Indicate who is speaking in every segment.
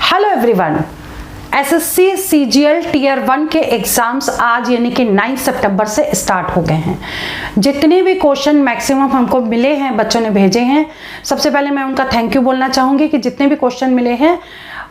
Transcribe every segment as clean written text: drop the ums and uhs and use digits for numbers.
Speaker 1: Hello everyone, SSC CGL tier 1 के exams आज यानी कि 9 सितंबर से स्टार्ट हो गए हैं। जितने भी क्वेश्चन मैक्सिमम हमको मिले हैं, बच्चों ने भेजे हैं, सबसे पहले मैं उनका थैंक यू बोलना चाहूँगी कि जितने भी क्वेश्चन मिले हैं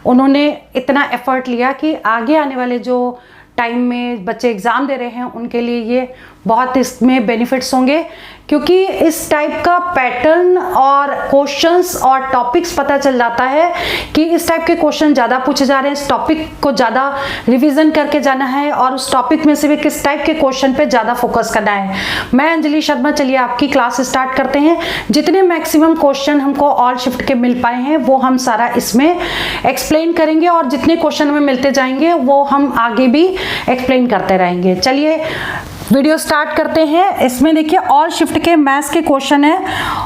Speaker 1: उन्होंने इतना एफर्ट लिया कि आगे आने वाले जो टाइम में बच्चे एग्ज़ाम दे रहे हैं उनके लिए ये बहुत इसमें बेनिफिट्स होंगे, क्योंकि इस टाइप का पैटर्न और क्वेश्चंस और टॉपिक्स पता चल जाता है कि इस टाइप के क्वेश्चन ज़्यादा पूछे जा रहे हैं, इस टॉपिक को ज़्यादा रिवीजन करके जाना है और उस टॉपिक में से भी किस टाइप के क्वेश्चन पे ज़्यादा फोकस करना है। मैं अंजलि शर्मा, चलिए आपकी क्लास स्टार्ट करते हैं। जितने मैक्सिमम क्वेश्चन हमको ऑल शिफ्ट के मिल पाए हैं वो हम सारा इसमें एक्सप्लेन करेंगे और जितने क्वेश्चन हमें मिलते जाएंगे वो हम आगे भी एक्सप्लेन करते रहेंगे। चलिए वीडियो स्टार्ट करते हैं। इसमें देखिए ऑल शिफ्ट के मैथ्स के क्वेश्चन है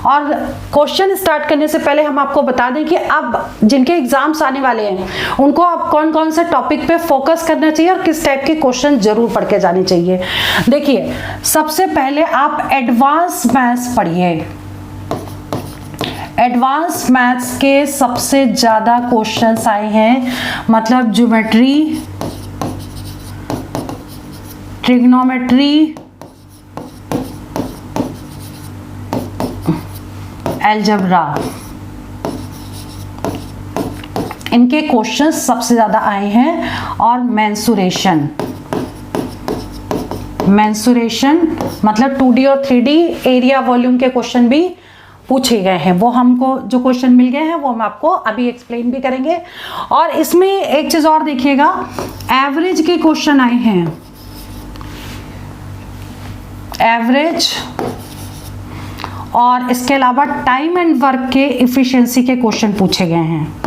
Speaker 1: और क्वेश्चन स्टार्ट करने से पहले हम आपको बता दें कि अब जिनके एग्जाम्स आने वाले हैं उनको अब कौन कौन से टॉपिक पे फोकस करना चाहिए और किस टाइप के क्वेश्चन जरूर पढ़ के जाने चाहिए। देखिए सबसे पहले आप एडवांस मैथ्स पढ़िए। एडवांस मैथ्स के सबसे ज्यादा क्वेश्चंस आए हैं, मतलब ज्योमेट्री, ट्रिग्नोमेट्री, अलजेब्रा, इनके क्वेश्चंस सबसे ज्यादा आए हैं। और मेंसुरेशन मतलब 2D और 3D एरिया वॉल्यूम के क्वेश्चन भी पूछे गए हैं। वो हमको जो क्वेश्चन मिल गए हैं वो हम आपको अभी एक्सप्लेन भी करेंगे। और इसमें एक चीज और देखिएगा, एवरेज के क्वेश्चन आए हैं, एवरेज, और इसके अलावा टाइम एंड वर्क के इफिशिएंसी के क्वेश्चन पूछे गए हैं,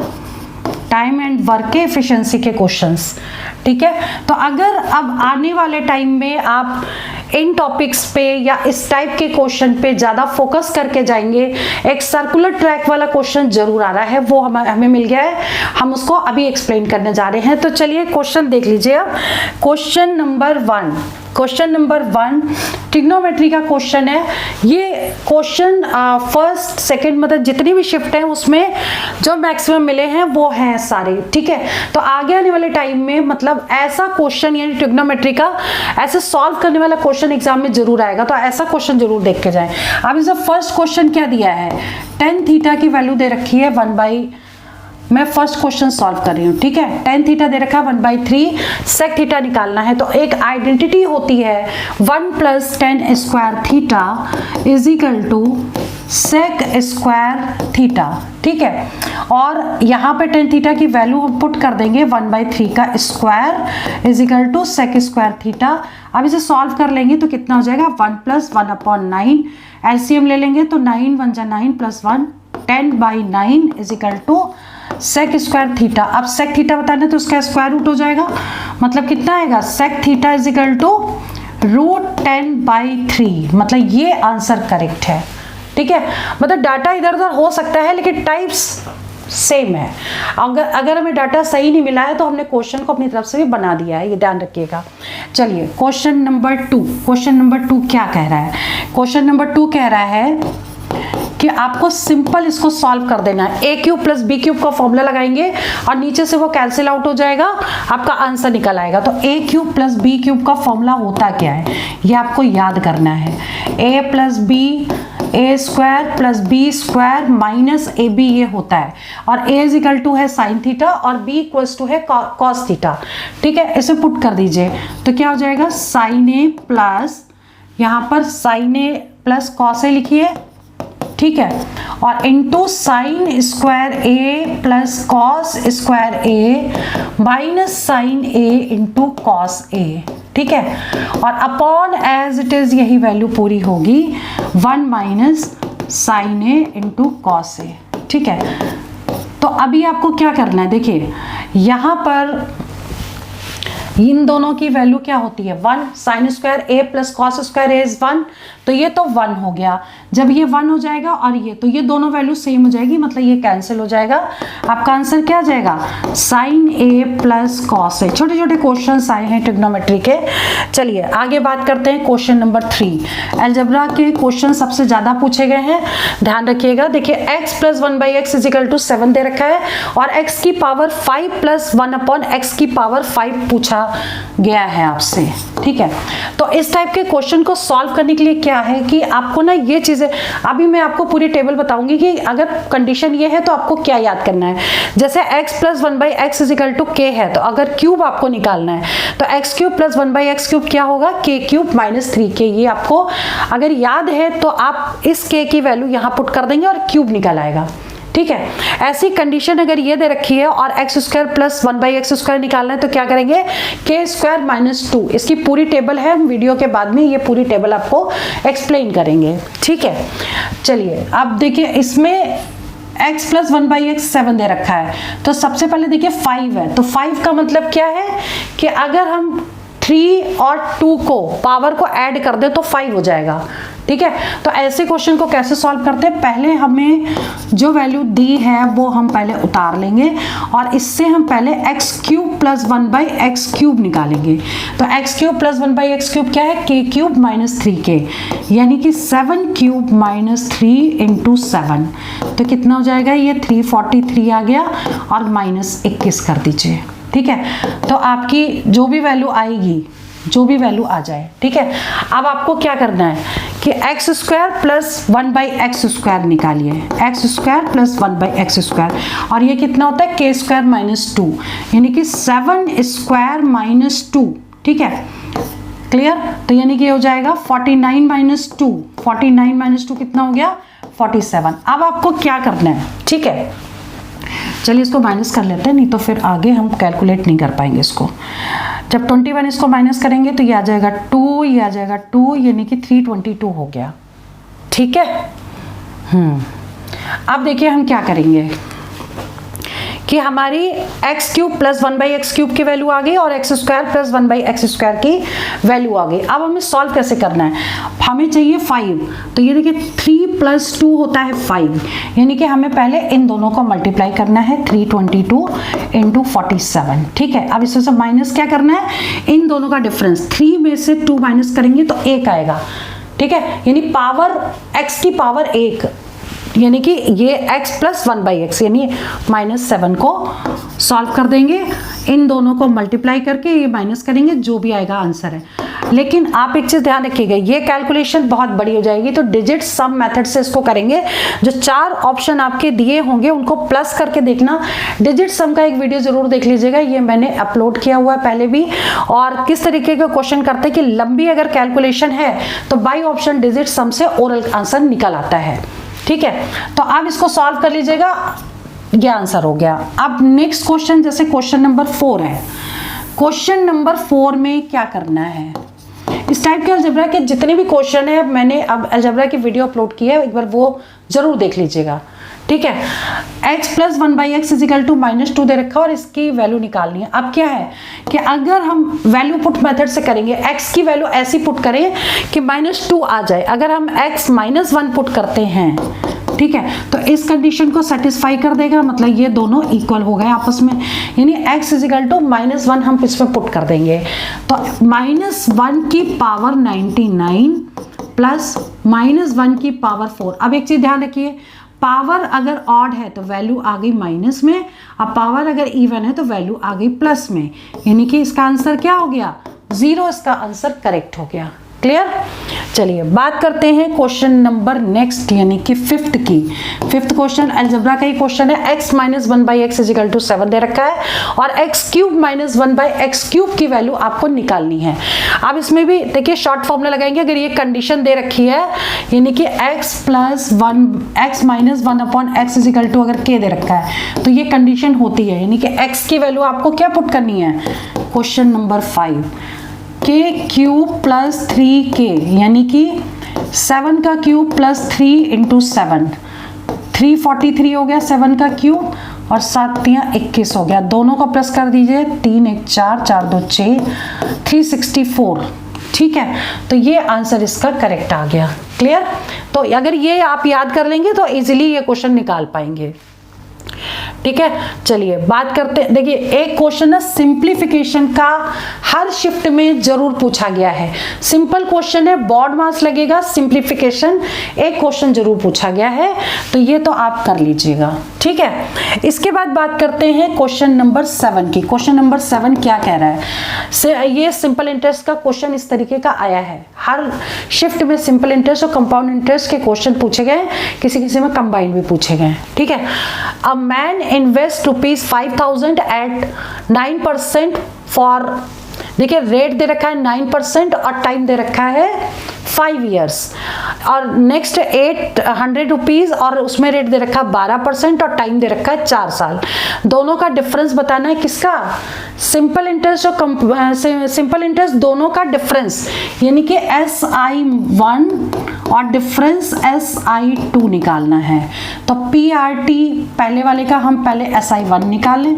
Speaker 1: टाइम एंड वर्क के इफिशिएंसी के क्वेश्चंस। ठीक है, तो अगर अब आने वाले टाइम में आप इन टॉपिक्स पे या इस टाइप के क्वेश्चन पे ज्यादा फोकस करके जाएंगे, एक सर्कुलर ट्रैक वाला क्वेश्चन जरूर आ रहा है, वो हमें मिल गया है, हम उसको अभी एक्सप्लेन करने जा रहे हैं। तो चलिए क्वेश्चन देख लीजिए। अब क्वेश्चन नंबर 1 ट्रिग्नोमेट्री का क्वेश्चन है। ये क्वेश्चन फर्स्ट सेकंड मतलब जितनी भी शिफ्ट है उसमें जो मैक्सिमम मिले हैं वो हैं सारे। ठीक है, तो आगे आने वाले टाइम में मतलब ऐसा क्वेश्चन यानी ट्रिग्नोमेट्री का ऐसे सॉल्व करने वाला क्वेश्चन एग्जाम में जरूर आएगा, तो ऐसा क्वेश्चन जरूर देख के जाएं। अब इसका फर्स्ट क्वेश्चन क्या दिया है, tan थीटा की वैल्यू दे रखी है 1/, मैं फर्स्ट क्वेश्चन सॉल्व कर रही हूँ। ठीक है, tan थीटा दे रखा है 1/3, sec थीटा निकालना है। तो एक आइडेंटिटी होती है 1 + tan square theta is equal to sec square theta. ठीक है, और यहाँ पे tan थीटा की वैल्यू हम पुट कर देंगे 1/3 का square is equal to sec square theta. अब इसे सॉल्व कर लेंगे तो कितना हो जाएगा, 1 + 1/9, एलसीएम ले लेंगे तो 9 × 1 = 9 + 1 10/9 is equal to sec square theta. अब sec थीटा बताना तो उसका स्क्वायर रूट हो जाएगा, मतलब कितना आएगा, sec theta is equal to √10/3, मतलब ये आंसर करेक्ट है। ठीक है, मतलब डाटा इधर उधर हो सकता है लेकिन टाइप्स सेम है। अगर हमें डाटा सही नहीं मिला है तो हमने क्वेश्चन को अपनी तरफ से भी बना दिया है, ये ध्यान रखिएगा। चलिए क्वेश्चन नंबर 2 क्या कह रहा है। क्वेश्चन नंबर 2 कह रहा है कि आपको सिंपल इसको सॉल्व कर देना है। a³ + b³ का फॉर्मूला लगाएंगे और नीचे से वो कैंसिल आउट हो जाएगा, आपका आंसर निकल आएगा। तो a³ + b³ का फॉर्मूला होता क्या है ये आपको याद करना है। a + b a² + b² - ab ये होता है, और a = है sin थीटा और b = है cos थीटा। ठीक है, इसे पुट कर दीजिए तो क्या हो जाएगा, sin a प्लस यहाँ पर sin a + cos a लिखिए। ठीक है, और into sin square a + cos square a minus sin a into cos a। ठीक है, और अपॉन एज इट इज यही वैल्यू पूरी होगी 1 - sin a into cos a। ठीक है, तो अभी आपको क्या करना है, देखिए यहाँ पर इन दोनों की वैल्यू क्या होती है 1, sin square a + cos square a is 1, तो ये तो 1 हो गया। जब ये 1 हो जाएगा और ये, तो ये दोनों वैल्यू सेम हो जाएगी, मतलब ये कैंसिल हो जाएगा। आपका आंसर क्या आ जाएगा? sin a plus cos a। छोटे छोटे क्वेश्चन आए हैं ट्रिग्नोमेट्री के। चलिए आगे बात करते हैं क्वेश्चन नंबर 3। अलजेब्रा के क्वेश्चन सबसे ज्यादा पूछे गए हैं, ध्यान रखिएगा। देखिए x plus 1/x is equal to 7 दे रखा है और x की पावर 5 प्लस 1/x की पावर 5 पूछा गया है आपसे, ठीक है। तो इस टाइप के क्वेश्चन को सॉल्व करने के लिए क्या है कि आपको ना ये चीजें, अभी मैं आपको पूरी टेबल बताऊंगी कि अगर कंडीशन ये है तो आपको क्या याद करना है। जैसे x plus 1/x is equal to k है, तो अगर क्यूब आपको निकालना है तो x cube plus 1/x cube क्या होगा? k cube minus 3k। ये आपको अगर याद है तो आप इस k की वैल्यू यहाँ पुट कर देंगे और क्यूब निकल आएगा, ठीक है। ऐसी कंडीशन अगर ये दे रखी है और एक्स स्क्वायर प्लस 1/x² निकालना है तो क्या करेंगे? k square minus 2। इसकी पूरी टेबल है, हम वीडियो के बाद में ये पूरी टेबल आपको एक्सप्लेन करेंगे, ठीक है। चलिए अब देखिए, इसमें x प्लस 1/x 7 दे रखा है, तो सबसे पहले देखिए 5 है, तो 5 का मतलब क्या है कि अगर हम 3 और 2 को पावर को ऐड कर दे तो 5 हो जाएगा, ठीक है। तो ऐसे क्वेश्चन को कैसे सॉल्व करते हैं? पहले हमें जो वैल्यू दी है वो हम पहले उतार लेंगे और इससे हम पहले x क्यूब प्लस 1/x³ निकालेंगे। तो x क्यूब प्लस 1/x³ क्या है? k क्यूब माइनस 3k, यानी कि 7 क्यूब माइनस 3 इंटू 7, तो कितना हो जाएगा? ये 343 आ गया और माइनस 21 कर दीजिए, ठीक है। तो आपकी जो भी वैल्यू आएगी, जो भी वैल्यू आ जाए, ठीक है। अब आपको क्या करना है कि x स्क्वायर प्लस 1/x² निकालिए, x स्क्वायर प्लस 1/x², और ये कितना होता है? k स्क्वायर माइनस 2, यानी कि 7 स्क्वायर माइनस 2, ठीक है। क्लियर? तो यानी कि हो जाएगा 49 माइनस 2, 49 माइनस 2 कितना हो गया? 47। अब आपको क्या करना है, ठीक है। चलिए इसको माइनस कर लेते हैं, नहीं तो फिर आगे हम कैलकुलेट नहीं कर पाएंगे इसको। जब 21 इसको माइनस करेंगे तो ये आ जाएगा 2, ये आ जाएगा 2, यानी कि 322 हो गया, ठीक है। अब देखिए हम क्या करेंगे कि हमारी x क्यूब प्लस 1/x³ की वैल्यू आ गई और x स्क्वायर प्लस 1/x² की वैल्यू आ गई। अब हमें सॉल्व कैसे करना है? हमें चाहिए 5, तो ये देखिए 3 प्लस 2 होता है 5, यानी कि हमें पहले इन दोनों को मल्टीप्लाई करना है, 322 इंटू 47, ठीक है। अब इसमें से माइनस क्या करना है? इन दोनों का डिफरेंस, 3 में से 2 माइनस करेंगे तो 1 आएगा, ठीक है। यानी पावर x की पावर 1, यानी कि ये x प्लस 1/x यानी -7 को सॉल्व कर देंगे, इन दोनों को मल्टीप्लाई करके ये माइनस करेंगे, जो भी आएगा आंसर है। लेकिन आप एक चीज ध्यान रखिएगा, ये कैलकुलेशन बहुत बड़ी हो जाएगी, तो डिजिट सम मेथड से इसको करेंगे। जो 4 ऑप्शन आपके दिए होंगे उनको प्लस करके देखना। डिजिट सम का एक वीडियो जरूर देख लीजिएगा, ये मैंने अपलोड किया हुआ है पहले भी। और किस तरीके के क्वेश्चन करते हैं कि लंबी अगर कैलकुलेशन है तो बाई ऑप्शन डिजिट सम से ओरल आंसर निकल आता है, ठीक है। तो आप इसको सॉल्व कर लीजिएगा, ये आंसर हो गया। अब नेक्स्ट क्वेश्चन, जैसे क्वेश्चन नंबर 4 है। क्वेश्चन नंबर 4 में क्या करना है? इस टाइप के अलजेब्रा के जितने भी क्वेश्चन है, मैंने अब अलजेब्रा की वीडियो अपलोड की है, एक बार वो जरूर देख लीजिएगा, ठीक है। x plus 1/x is equal to -2 दे रखा और इसकी वैल्यू निकालनी है। अब क्या है कि अगर हम वैल्यू पुट मेथड से करेंगे, x की वैल्यू ऐसी पुट करें कि -2 आ जाए। अगर हम x -1 पुट करते हैं, ठीक है, तो इस कंडीशन को सेटिस्फाई कर देगा, मतलब ये दोनों इक्वल हो गए आपस में, यानी x इज इक्वल टू -1 हम इसमें पुट कर देंगे। तो -1 की पावर 99 प्लस -1 की पावर 4। अब एक चीज ध्यान रखिए, पावर अगर ऑड है तो वैल्यू आ गई माइनस में, अब पावर अगर इवन है तो वैल्यू आ गई प्लस में, यानी कि इसका आंसर क्या हो गया? 0। इसका आंसर करेक्ट हो गया। क्लियर? चलिए बात करते हैं क्वेश्चन नंबर नेक्स्ट, यानी कि 5th की। 5th क्वेश्चन अलजेब्रा का ही क्वेश्चन है। x minus 1/x is equal to 7 दे रखा है और x क्यूब माइनस 1/x³ की वैल्यू आपको निकालनी है। अब इसमें भी देखिए शॉर्ट फॉर्मूला लगाएंगे। अगर ये कंडीशन दे रखी है, यानी कि x minus 1/x is equal to अगर k दे रखा है तो ये कंडीशन होती है, यानी कि x की वैल्यू आपको क्या पुट करनी है? Question number 5, k cube plus 3k, यानी कि 7 का क्यूब प्लस 3 इंटू 7, 343 हो गया 7 का क्यूब और 7 3 21 हो गया। दोनों को प्लस कर दीजिए, 3 1 4 4 2 6, 364, ठीक है, तो ये आंसर इसका करेक्ट आ गया। क्लियर? तो अगर ये आप याद कर लेंगे तो इजीली ये क्वेश्चन निकाल पाएंगे। ठीक है, चलिए बात करते हैं। देखिए एक क्वेश्चन है सिंप्लीफिकेशन का, हर शिफ्ट में जरूर पूछा गया है। सिंपल क्वेश्चन है, बोर्ड मार्क्स लगेगा। सिंप्लीफिकेशन एक क्वेश्चन जरूर पूछा गया है, तो ये तो आप कर लीजिएगा। ठीक है, इसके बाद बात करते हैं क्वेश्चन नंबर 7 की। क्वेश्चन नंबर 7 क्या कह रहा है? ये सिंपल इंटरेस्ट का क्वेश्चन इस तरीके का आया है। हर शिफ्ट में सिंपल इंटरेस्ट और कंपाउंड इंटरेस्ट के क्वेश्चन पूछे गए, किसी किसी में कंबाइन भी पूछे गए। ठीक है, a man invest ₹5,000 at 9% for, देखिए रेट दे रखा है 9% और टाइम दे रखा है 5 इयर्स, और नेक्स्ट 800 रुपीज और उसमें रेट दे रखा है 12% और टाइम दे रखा है 4 साल। दोनों का डिफरेंस बताना है। किसका? सिंपल इंटरेस्ट और सिंपल इंटरेस्ट दोनों का डिफरेंस, यानी कि SI1 और डिफरेंस SI2 निकालना है। तो PRT पहले वाले का हम पहले SI1 निकालें,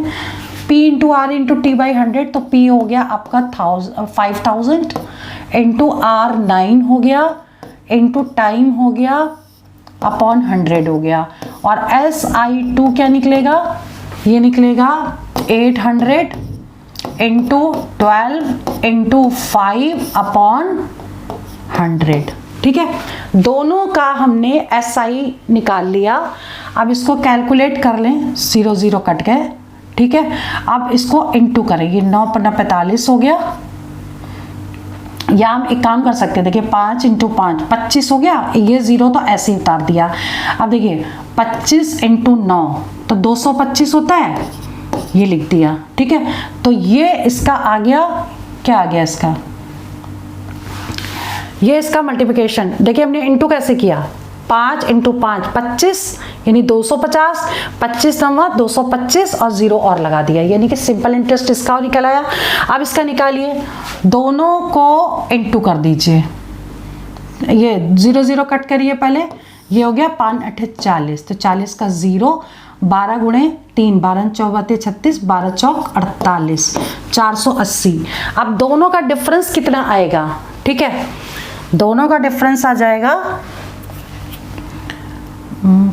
Speaker 1: P into R into T/100, तो P हो गया आपका 5,000 इंटू R 9 हो गया इंटू टाइम हो गया अपॉन 100 हो गया, और SI2 क्या निकलेगा? ये निकलेगा 800 इंटू 12 इंटू 5 अपॉन 100। ठीक है, दोनों का हमने SI निकाल लिया। अब इसको कैलकुलेट कर लें, 0 0 कट गए। ठीक है, अब इसको इंटू करेंगे, 9 पन्ना 45 हो गया। या हम एक काम कर सकते हैं, देखिए 5 इंटू 5 25 हो गया। ये 0 तो ऐसे ही उतार दिया। अब देखिए 25 इंटू 9 तो 225 होता है, ये लिख दिया। ठीक है, तो ये इसका आ गया, क्या आ गया इसका? ये इसका मल्टीप्लिकेशन। देखिए हमने इंटू कैसे किया, 5 इंटू 5 25 यानी 250, 25 नंबर 225 और 0 और लगा दिया, यानी कि सिंपल इंटरेस्ट इसका और निकल आया। अब इसका निकालिए, दोनों को इंटू कर दीजिए। ये 0 0 कट करिए पहले, ये हो गया 5 8 40, तो 40 का 0, 12 गुणे 3 12 चौबते 36, 12 चौक 48, 480। अब दोनों का डिफरेंस कितना आएगा? ठीक है, दोनों का डिफरेंस आ जाएगा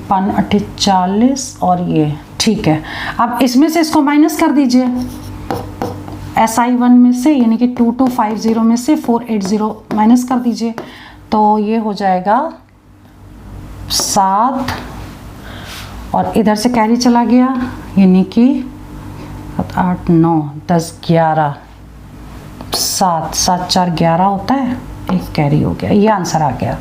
Speaker 1: 5 8 40 और ये। ठीक है, अब इसमें से इसको माइनस कर दीजिए, SI1 में से, यानी कि 2250 में से 480 माइनस कर दीजिए, तो ये हो जाएगा 7, और इधर से कैरी चला गया, यानी कि 7 8 9 10 11, 7 7 4 11 होता है, एक कैरी हो गया। ये आंसर आ गया।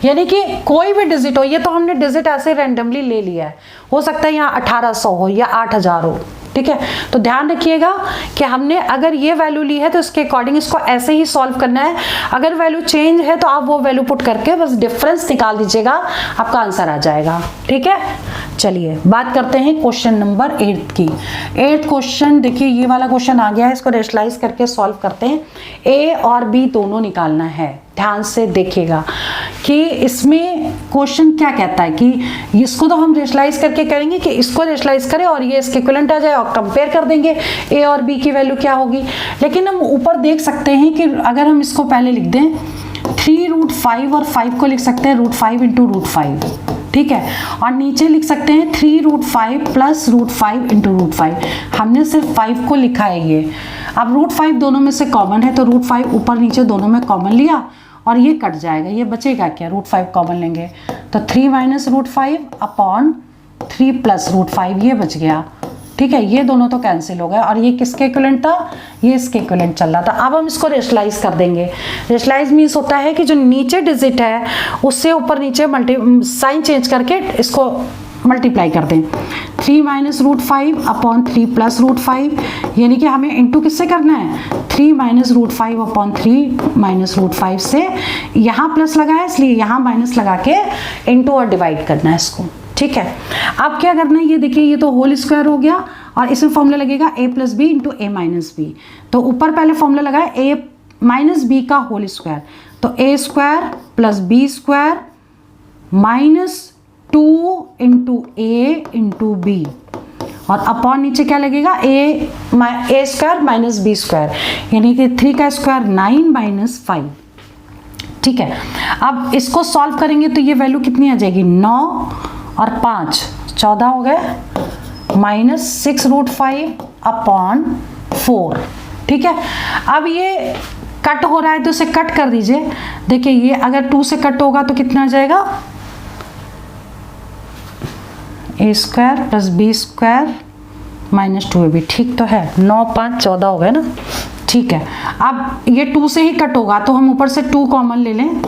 Speaker 1: यानी कि कोई भी डिजिट हो, ये तो हमने डिजिट ऐसे रैंडमली ले लिया है, हो सकता है यहाँ 1800 हो या 8000 हो। ठीक है, तो ध्यान रखिएगा कि हमने अगर ये वैल्यू ली है तो इसके अकॉर्डिंग इसको ऐसे ही सॉल्व करना है। अगर वैल्यू चेंज है तो आप वो वैल्यू पुट करके बस डिफरेंस निकाल दीजिएगा, आपका आंसर आ जाएगा। ठीक है, चलिए बात करते हैं क्वेश्चन नंबर 8 की। 8th क्वेश्चन, देखिए ये वाला क्वेश्चन आ गया है, इसको रेशनलाइज करके सॉल्व करते हैं। A और B दोनों निकालना है। ध्यान से देखिएगा कि इसमें क्वेश्चन क्या कहता है कि इसको तो हम रेशनलाइज करके करेंगे कि इसको रेशनलाइज करें और ये इसके इक्विवेलेंट आ जाए और कंपेयर कर देंगे A और B की वैल्यू क्या होगी। लेकिन हम ऊपर देख सकते हैं कि अगर हम इसको पहले लिख दें 3√5 और 5 को लिख सकते हैं √5 इंटू √5। ठीक है, और नीचे लिख सकते हैं 3√5 प्लस √5 इंटू √5। हमने सिर्फ 5 को लिखा है ये। अब √5 दोनों में से कॉमन है, तो √5 ऊपर नीचे दोनों में कॉमन लिया और ये कट जाएगा, ये बचेगा क्या? √5 कॉमन लेंगे तो 3 माइनस √5 अपॉन 3 प्लस √5, ये बच गया। ठीक है, ये दोनों तो कैंसिल हो गए और ये किसके इक्विवेलेंट था? ये इसके इक्विवेलेंट चल रहा था। अब हम इसको रेशनलाइज कर देंगे। रेशनलाइज मीन्स होता है कि जो नीचे डिजिट है उससे ऊपर नीचे साइन चेंज करके इसको मल्टीप्लाई कर दें। 3 माइनस √5 अपॉन 3 प्लस √5, यानी कि हमें इंटू किससे करना है? 3 माइनस √5 अपॉन 3 माइनस √5 से, यहाँ प्लस लगा है इसलिए यहाँ माइनस लगा के इंटू और डिवाइड करना है इसको। ठीक है, अब क्या करना है, ये देखिए ये तो होल स्क्वायर हो गया और इसमें फॉर्मूला लगेगा a plus B into a minus B. तो ऊपर पहले फॉर्मूला लगा है a माइनस बी का होल स्क्वायर, तो a square plus B square minus 2 into a into B और अपॉन नीचे क्या लगेगा, A square minus B square, यानी कि 3 का स्क्वायर 9 माइनस 5। ठीक है, अब इसको सॉल्व करेंगे तो ये वैल्यू कितनी आ जाएगी, 9 और 5 14 हो गए, माइनस 6√5 अपॉन 4। ठीक है, अब ये कट हो रहा है तो इसे कट कर दीजिए। देखिए ये अगर 2 से कट होगा तो कितना आ जाएगा, a square plus B square minus 2ab। ठीक तो है, 9 5 14 हो गए ना। ठीक है, अब ये 2 से ही कट होगा तो हम ऊपर से 2 कॉमन ले लें,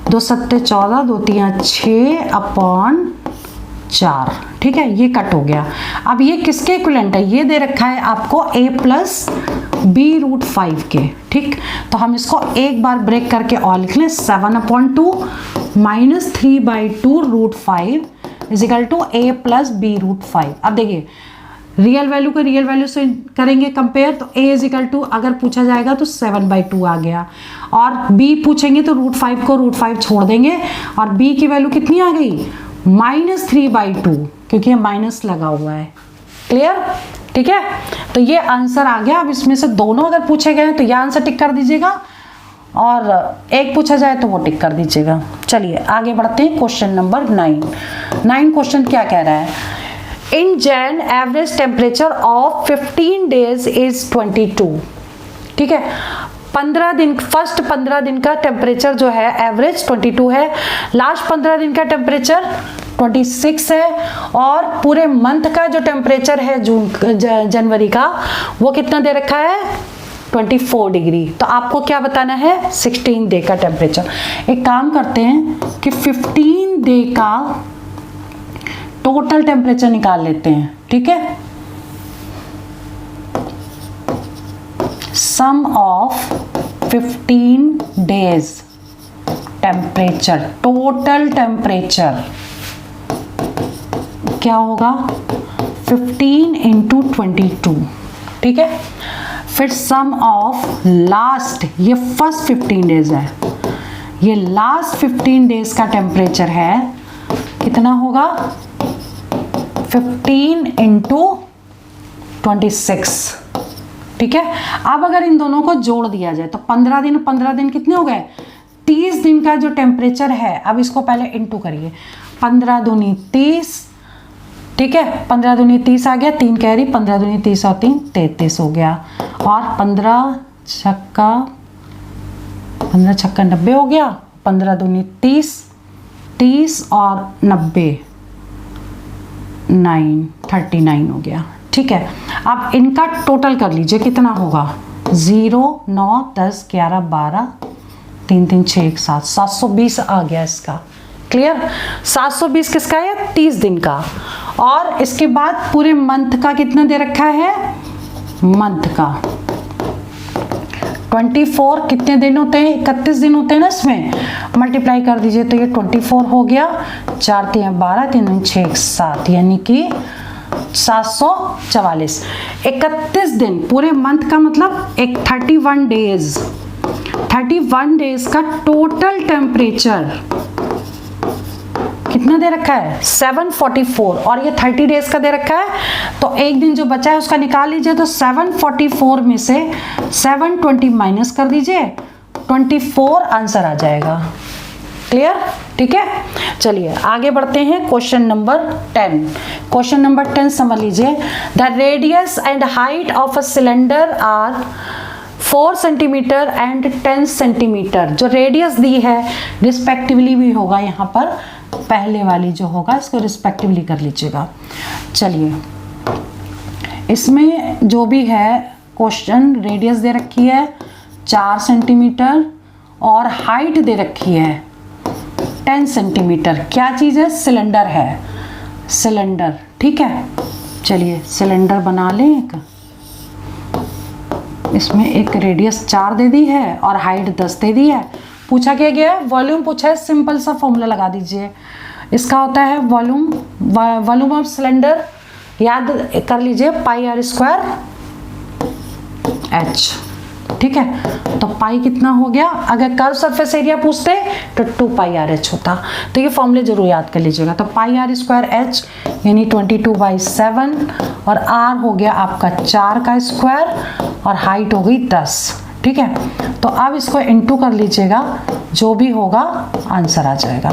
Speaker 1: 2 7 14, 2 3 6 अपॉन 4। ठीक है, ये कट हो गया। अब ये किसके इक्विवेलेंट है, ये दे रखा है आपको a प्लस b√5 के। ठीक, तो हम इसको एक बार ब्रेक करके और लिख लें, 7/2 माइनस 3/2√5 इजिकल टू a प्लस b√5। अब देखिए रियल वैल्यू को रियल वैल्यू से करेंगे कंपेयर, तो a इजिकल टू अगर पूछा जाएगा तो 7/2 आ गया, और b पूछेंगे तो √5 को √5 छोड़ देंगे, और b की वैल्यू कितनी आ गई, -3/2, क्योंकि ये माइनस लगा हुआ है। क्लियर, ठीक है, तो ये आंसर आ गया। अब इसमें से दोनों अगर पूछे गए तो ये आंसर टिक कर दीजिएगा, और एक पूछा जाए तो वो टिक कर दीजिएगा। चलिए आगे बढ़ते हैं, क्वेश्चन नंबर 9 क्वेश्चन क्या कह रहा है, इन जैन average temperature of 15 days is 22। ठीक है, 15 दिन, फर्स्ट 15 दिन का टेम्परेचर जो है एवरेज 22 है, लास्ट 15 दिन का टेम्परेचर 26 है, और पूरे मंथ का जो टेम्परेचर है जनवरी का वो कितना दे रखा है, 24 डिग्री। तो आपको क्या बताना है, 16 डे का टेम्परेचर। एक काम करते हैं कि 15 डे का टोटल टेम्परेचर निकाल लेते हैं। ठीक है, sum of 15 days temperature, total temperature क्या होगा, 15 इंटू 22। ठीक है, फिर सम ऑफ लास्ट, ये फर्स्ट 15 डेज है, ये लास्ट 15 डेज का टेम्परेचर है, कितना होगा, 15 इंटू 26। ठीक है, अब अगर इन दोनों को जोड़ दिया जाए तो 15 दिन कितने हो गए, 30 दिन का जो टेम्परेचर है। अब इसको पहले इंटू करिए, 15 दूनी 30। ठीक है, 15 दूनी 30 आ गया, 3 कैरी, 15 दूनी 30 और 3 33 हो गया, और 15 छक्का 90 हो गया, 15 दूनी 30 और 90 39 हो गया। ठीक है, अब इनका टोटल कर लीजिए, कितना होगा, 0 9 10 11 12 3 3 6 1 7 720 आ गया इसका। क्लियर, 720 किसका है, 30 दिन का। और इसके बाद पूरे मंथ का कितना दे रखा है, मंथ का 24 कितने दिन होते हैं, 31 दिन होते हैं ना, इसमें मल्टीप्लाई कर दीजिए तो ये 24 हो गया, 4 3 12 3 6 1 7, यानी कि 744। 31 दिन पूरे मंथ का मतलब एक 31 डेज का टोटल टेम्परेचर कितना दे रखा है, 744, और ये 30 डेज का दे रखा है, तो एक दिन जो बचा है उसका निकाल लीजिए। तो 744 में से 720 माइनस कर दीजिए, 24 आंसर आ जाएगा। क्लियर, ठीक है, चलिए आगे बढ़ते हैं, क्वेश्चन नंबर 10। क्वेश्चन नंबर 10 समझ लीजिए, the radius and height of a cylinder are 4 centimetre and 10 centimetre. जो रेडियस दी है रिस्पेक्टिवली भी होगा, यहाँ पर पहले वाली जो होगा इसको रिस्पेक्टिवली कर लीजिएगा। चलिए इसमें जो भी है क्वेश्चन, रेडियस दे रखी है 4 सेंटीमीटर और हाइट दे रखी है 10 सेंटीमीटर। क्या चीज़ है, सिलेंडर है, सिलेंडर। ठीक है, चलिए सिलेंडर बना लें एक, इसमें एक रेडियस 4 दे दी है और हाइट 10 दे दी है। पूछा क्या गया है, वॉल्यूम पूछा है, सिंपल सा फॉर्मूला लगा दीजिए। इसका होता है वॉल्यूम ऑफ सिलेंडर, याद कर लीजिए, πr² H। ठीक है। तो पाई कितना हो गया, अगर कर्व सरफेस एरिया पूछते तो 2 पाई आर एच होता। तो ये फॉर्मूले जरूर याद कर लीजिएगा। तो पाई आर स्क्वायर एच यानी 22/7 और आर हो गया आपका 4 का स्क्वायर और हाइट हो गई 10, ठीक है। तो अब इसको इंटू कर लीजिएगा, जो भी होगा आंसर आ जाएगा।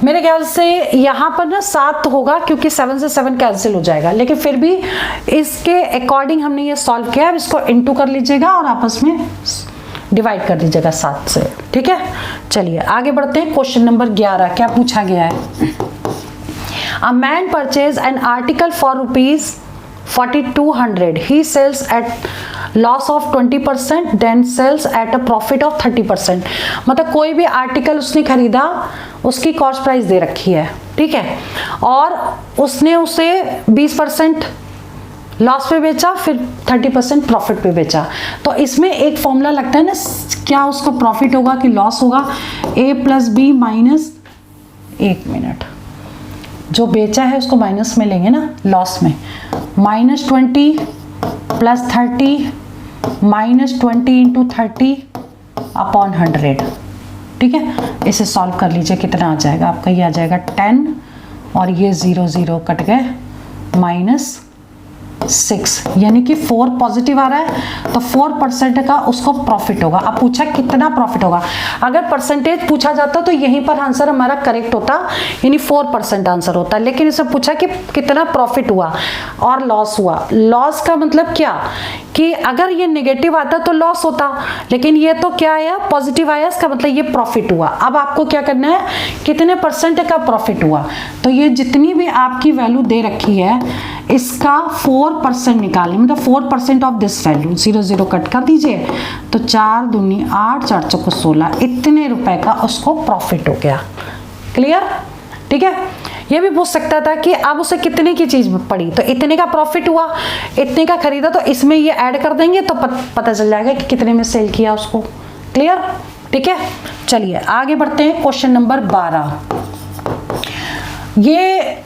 Speaker 1: मेरे ख्याल से यहाँ पर ना 7 होगा क्योंकि 7 से 7 कैंसिल हो जाएगा, लेकिन फिर भी इसके अकॉर्डिंग हमने ये सॉल्व किया। अब इसको इंटू कर लीजिएगा और आपस में डिवाइड कर दीजिएगा 7 से, ठीक है। चलिए आगे बढ़ते हैं। क्वेश्चन नंबर 11 क्या पूछा गया है। A man purchase an article for ₹4200, he sells at loss of 20% then sells at a profit of 30%। मतलब कोई भी आर्टिकल उसने खरीदा, उसकी कॉस्ट प्राइस दे रखी है, ठीक है, और उसने उसे 20% लॉस पे बेचा, फिर 30% प्रॉफिट पे बेचा। तो इसमें एक फॉर्मूला लगता है ना, क्या उसको प्रॉफिट होगा कि लॉस होगा। A + B माइनस, एक मिनट, जो बेचा है उसको माइनस में लेंगे ना, लॉस में, -20 + 30 -20 × 30/100, ठीक है। इसे सॉल्व कर लीजिए, कितना आ जाएगा आपका, ये आ जाएगा 10 और ये 0 0 कट गए, -6 यानी कि 4 पॉजिटिव आ रहा है। तो 4% का उसको प्रॉफिट होगा। अब पूछा कितना प्रॉफिट होगा, अगर परसेंटेज पूछा जाता तो यहीं पर आंसर हमारा करेक्ट होता, यानी 4% आंसर होता। लेकिन इसे पूछा कि कितना प्रॉफिट हुआ और लॉस हुआ। लॉस का मतलब क्या कि अगर ये नेगेटिव आता तो लॉस होता, लेकिन ये तो क्या आया, पॉजिटिव आया, इसका मतलब ये प्रॉफिट हुआ। अब आपको क्या करना है, कितने परसेंट का प्रॉफिट हुआ। तो ये जितनी भी आपकी वैल्यू दे रखी है इसका 4% निकालें, मतलब 4% ऑफ दिस वैल्यू, 0 0 कट कर दीजिए। तो 4 दूनी 8, 4 चौको 16, इतने रुपए का उसको प्रॉफिट हो गया। क्लियर, ठीक है। ये भी पूछ सकता था कि अब उसे कितने की चीज पड़ी, तो इतने का प्रॉफिट हुआ, इतने का खरीदा, तो इसमें ये ऐड कर देंगे तो पता चल जाएगा कि कितने में सेल किया उसको। क्लियर, ठीक है। चलिए आगे बढ़ते हैं। क्वेश्चन नंबर 12, ये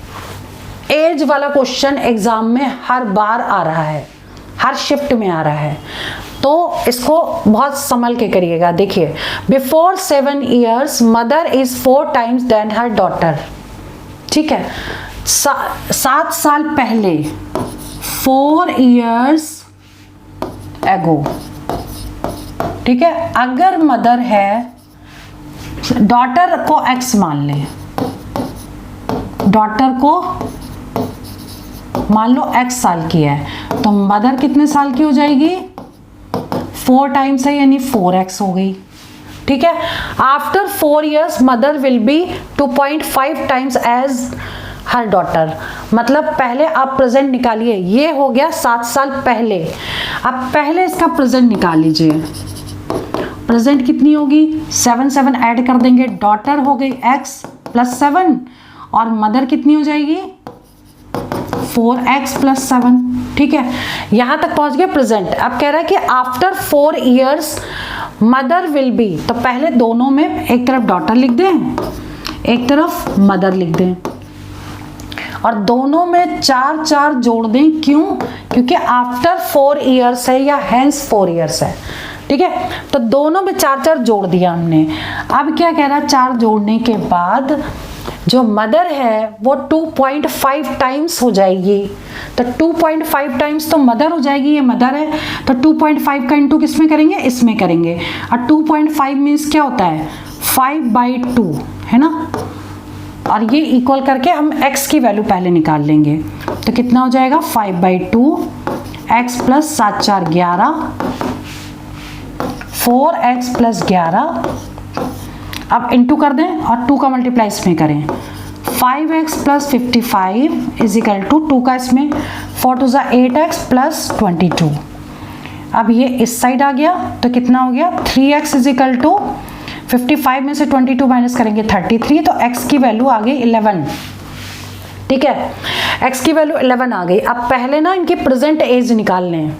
Speaker 1: एज वाला क्वेश्चन एग्जाम में हर बार आ रहा है, हर शिफ्ट में आ रहा है, तो इसको बहुत संभल के करिएगा। देखिए, before 7 years mother is 4 times than her daughter, ठीक है। 7 साल पहले, 4 years ago, ठीक है। अगर मदर है, डॉटर को x मान ले, डॉटर को मान लो x साल की है, तो मदर कितने साल की हो जाएगी, 4 टाइम्स है यानी 4x हो गई, ठीक है। After 4 years mother will be 2.5 times age her daughter. मतलब पहले आप प्रेजेंट निकालिए, ये हो गया 7 साल पहले। अब पहले इसका प्रेजेंट निकाल लीजिए, प्रेजेंट कितनी होगी, 7 7 ऐड कर देंगे, डॉटर हो गई x + 7 और मदर कितनी हो जाएगी, 4x + 7, ठीक है। यहां तक पहुंच गए प्रेजेंट। अब कह रहा है कि after 4 years mother will B, तो पहले दोनों में एक तरफ डॉटर लिख दें, एक तरफ मदर लिख दें, और दोनों में 4 4 जोड़ दें। क्यों, क्योंकि आफ्टर 4 years है या हेंस 4 years है, ठीक है। तो दोनों में 4 4 जोड़ दिया हमने। अब क्या कह रहा है, 4 जोड़ने के बाद जो मदर है वो 2.5 टाइम्स हो जाएगी। तो 2.5 टाइम्स तो मदर हो जाएगी, ये मदर है, तो 2.5 का इंटू किस में करेंगे, इसमें करेंगे। और 2.5 मीन्स क्या होता है, 5/2 है ना। और ये इक्वल करके हम x की वैल्यू पहले निकाल लेंगे। तो कितना हो जाएगा, 5/2, x + 7 4 11, 4x + 11। अब इंटू कर दें और 2 का मल्टीप्लाई इसमें करें, 5x + 55 = 2 का इसमें 4 2 8x + 22। अब ये इस साइड आ गया तो कितना हो गया, 3x = 55 में से 22 माइनस करेंगे 33, तो x की वैल्यू आ गई 11, ठीक है। x की वैल्यू 11 आ गई। अब पहले ना इनकी प्रेजेंट एज निकाल लें,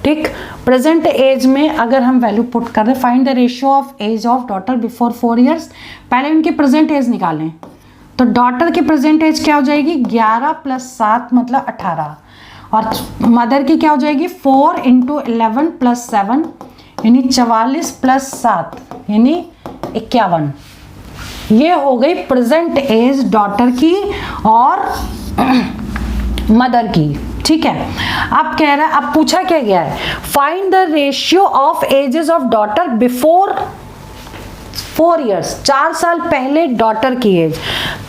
Speaker 1: ठीक। प्रेजेंट एज में अगर हम वैल्यू पुट कर दें, find the ratio of age of daughter before 4 years, पहले इनकी प्रेजेंट एज निकालें। तो डॉटर की प्रेजेंट एज क्या हो जाएगी, 11 + 7 मतलब 18, और मदर की क्या हो जाएगी 4 × 11 + 7 यानी 44 + 7 यानी 51। ये हो गई प्रेजेंट एज डॉटर की और मदर की। ठीक है, अब कह रहा है, अब पूछा क्या गया है, find the ratio of ages of daughter before 4 years, 4 साल पहले डॉटर की एज।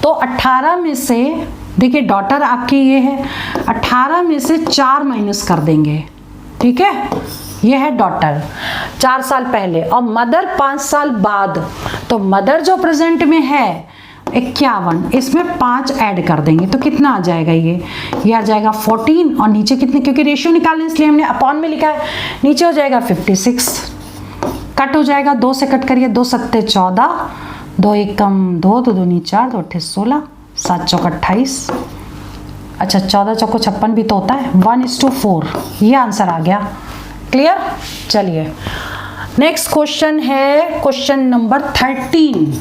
Speaker 1: तो 18 में से देखिए डॉटर आपकी ये है, 18 में से 4 माइनस कर देंगे। ठीक है, ये है डॉटर 4 साल पहले, और मदर 5 साल बाद। तो मदर जो प्रेजेंट में है 51, इसमें 5 ऐड कर देंगे तो कितना आ जाएगा, ये आ जाएगा 14, और नीचे कितने, क्योंकि रेशियो निकालने इसलिए हमने अपॉन में लिखा है, नीचे हो जाएगा 56, कट हो जाएगा, 2 से कट करिए, 2 सत्ते 14, 2 एकम 2, 2 दूनी 4, 2 अट्ठे 16, 7 चौक 28, अच्छा 14 चौको 56 भी तो होता है, 1:4, ये आंसर आ गया। क्लियर। चलिए नेक्स्ट क्वेश्चन है क्वेश्चन नंबर 13।